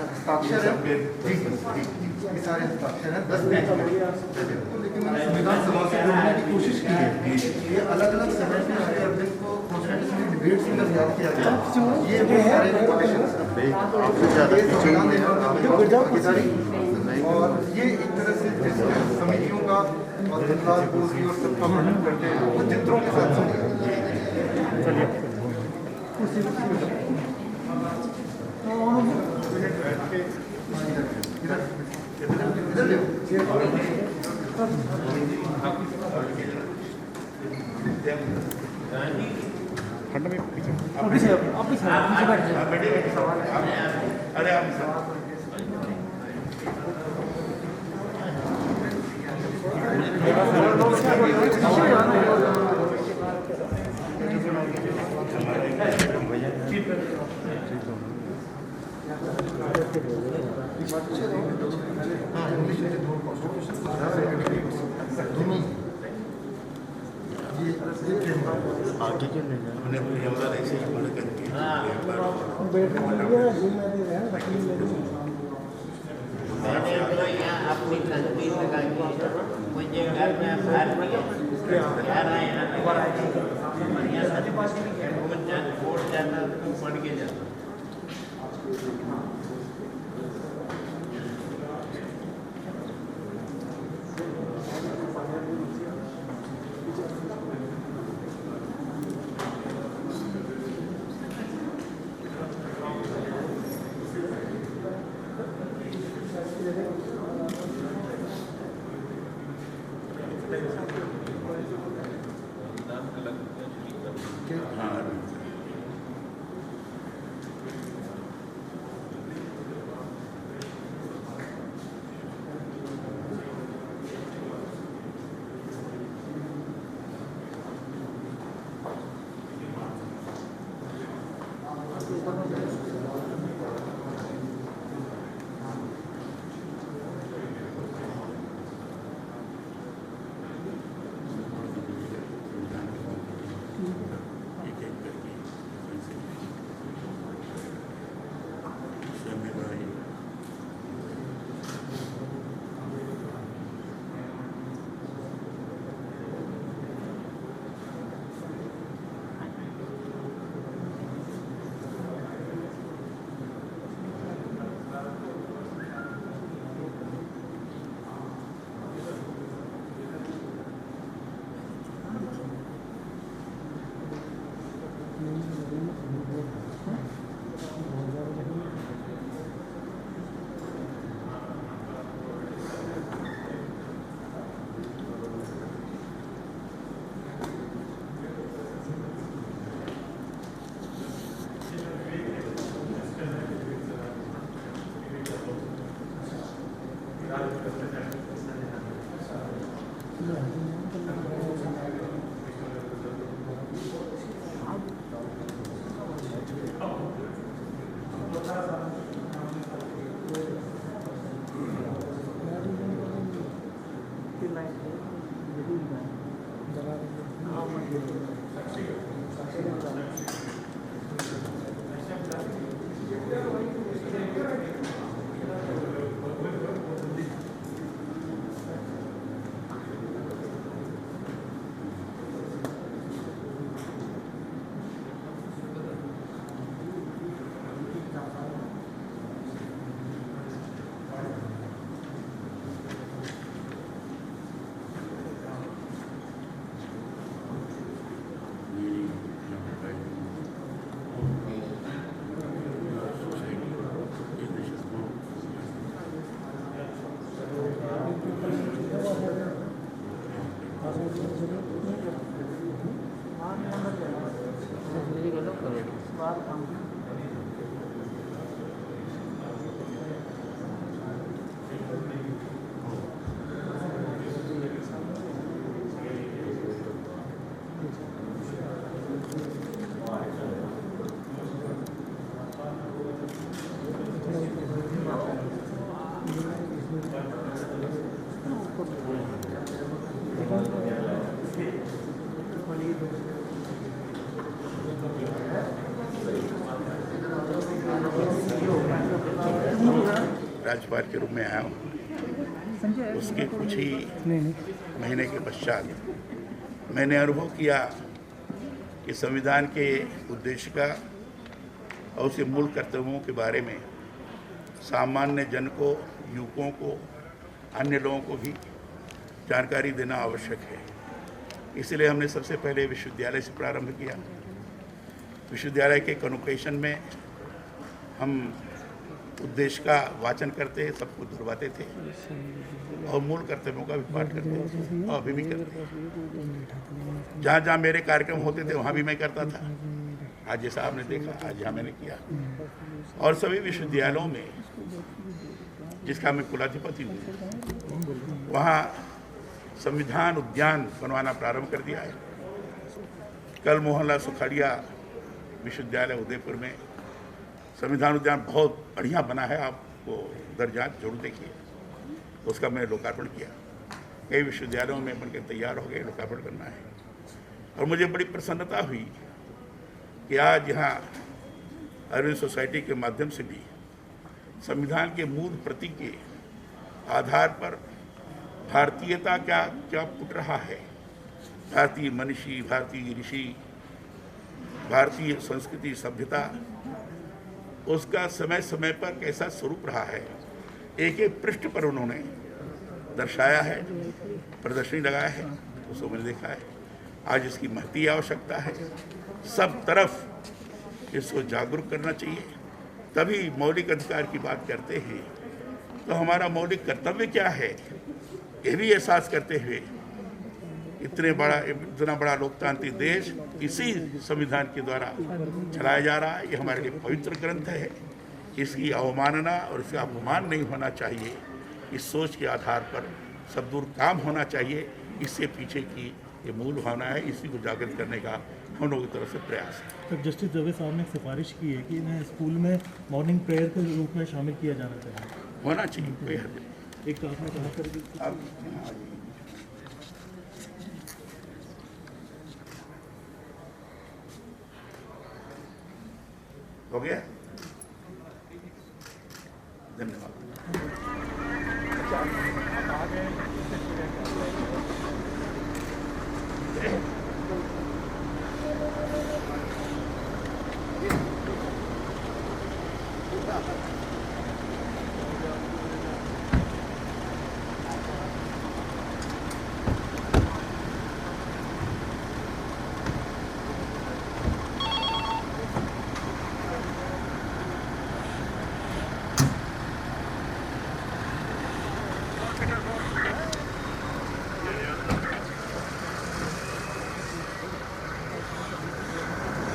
हस्ताक्षर है जी, ये सारे हस्ताक्षर हैं 10 पेज लेकिन मैंने संविधान सभा से जोड़ने की कोशिश की है। ये अलग अलग समय पे श्री अरविंद को डिबेट्स में जब याद किया गया ये बहुत सारे रिकॉर्डेशंस और ये एक तरह से जैसे समितियों का और धनराज बोलती और सब कमेंट करते हैं वो चित्रों के साथ खंड में पीछे बैठ अरे आप आगे क्यों नहीं जाए हमने अपनी अवसर ऐसे ही बंद करके मैंने तो यहाँ अपनी तस्वीर लगा के मुझे घर में बाहर वोट जाता पढ़ के जाता राज्यपाल के रूप में आया हूँ। उसके कुछ ही महीने के पश्चात मैंने अनुभव किया कि संविधान के उद्देशिका और उसके मूल कर्तव्यों के बारे में सामान्य जन को, युवकों को, अन्य लोगों को भी जानकारी देना आवश्यक है। इसलिए हमने सबसे पहले विश्वविद्यालय से प्रारंभ किया। विश्वविद्यालय के कन्वोकेशन में हम उद्देश्य का वाचन करते, सबको दोहराते थे और मूल कर्तव्यों का भी पाठ करते थे और अभी भी करते हैं। जहाँ जहाँ मेरे कार्यक्रम होते थे वहाँ भी मैं करता था। आज जैसा आपने देखा, आज यहाँ मैंने किया। और सभी विश्वविद्यालयों में जिसका मैं कुलाधिपति हूँ, वहाँ संविधान उद्यान बनवाना प्रारंभ कर दिया है। कल मोहनलाल सुखाड़िया विश्वविद्यालय उदयपुर में संविधान उद्यान बहुत बढ़िया बना है, आपको उधर जाकर जरूर देखिए। उसका मैंने लोकार्पण किया। कई विश्वविद्यालयों में बनकर तैयार हो गए, लोकार्पण करना है। और मुझे बड़ी प्रसन्नता हुई कि आज यहाँ अरविंद सोसाइटी के माध्यम से भी संविधान के मूल प्रति के आधार पर भारतीयता क्या क्या फुट रहा है, भारतीय मनीषी, भारतीय ऋषि, भारतीय संस्कृति सभ्यता, उसका समय समय पर कैसा स्वरूप रहा है, एक एक पृष्ठ पर उन्होंने दर्शाया है, प्रदर्शनी लगाया है, उसको मैंने देखा है। आज इसकी महती आवश्यकता है। सब तरफ इसको जागरूक करना चाहिए। तभी मौलिक अधिकार की बात करते हैं तो हमारा मौलिक कर्तव्य क्या है, ये भी एहसास करते हुए इतना बड़ा लोकतांत्रिक देश इसी संविधान के द्वारा चलाया जा रहा है। ये हमारे लिए पवित्र ग्रंथ है। इसकी अवमानना और इसका अपमान नहीं होना चाहिए। इस सोच के आधार पर सब दूर काम होना चाहिए। इससे पीछे की ये मूल भावना है, इसी को जागृत करने का हम लोगों की तरफ से प्रयास है। तब जस्टिस दवे साहब ने सिफारिश की है कि इन्हें स्कूल में मॉर्निंग प्रेयर के रूप में शामिल किया जाना चाहिए, होना चाहिए, कोई हद नहीं। एक तो आपने कहा सर कि हो गया, धन्यवाद।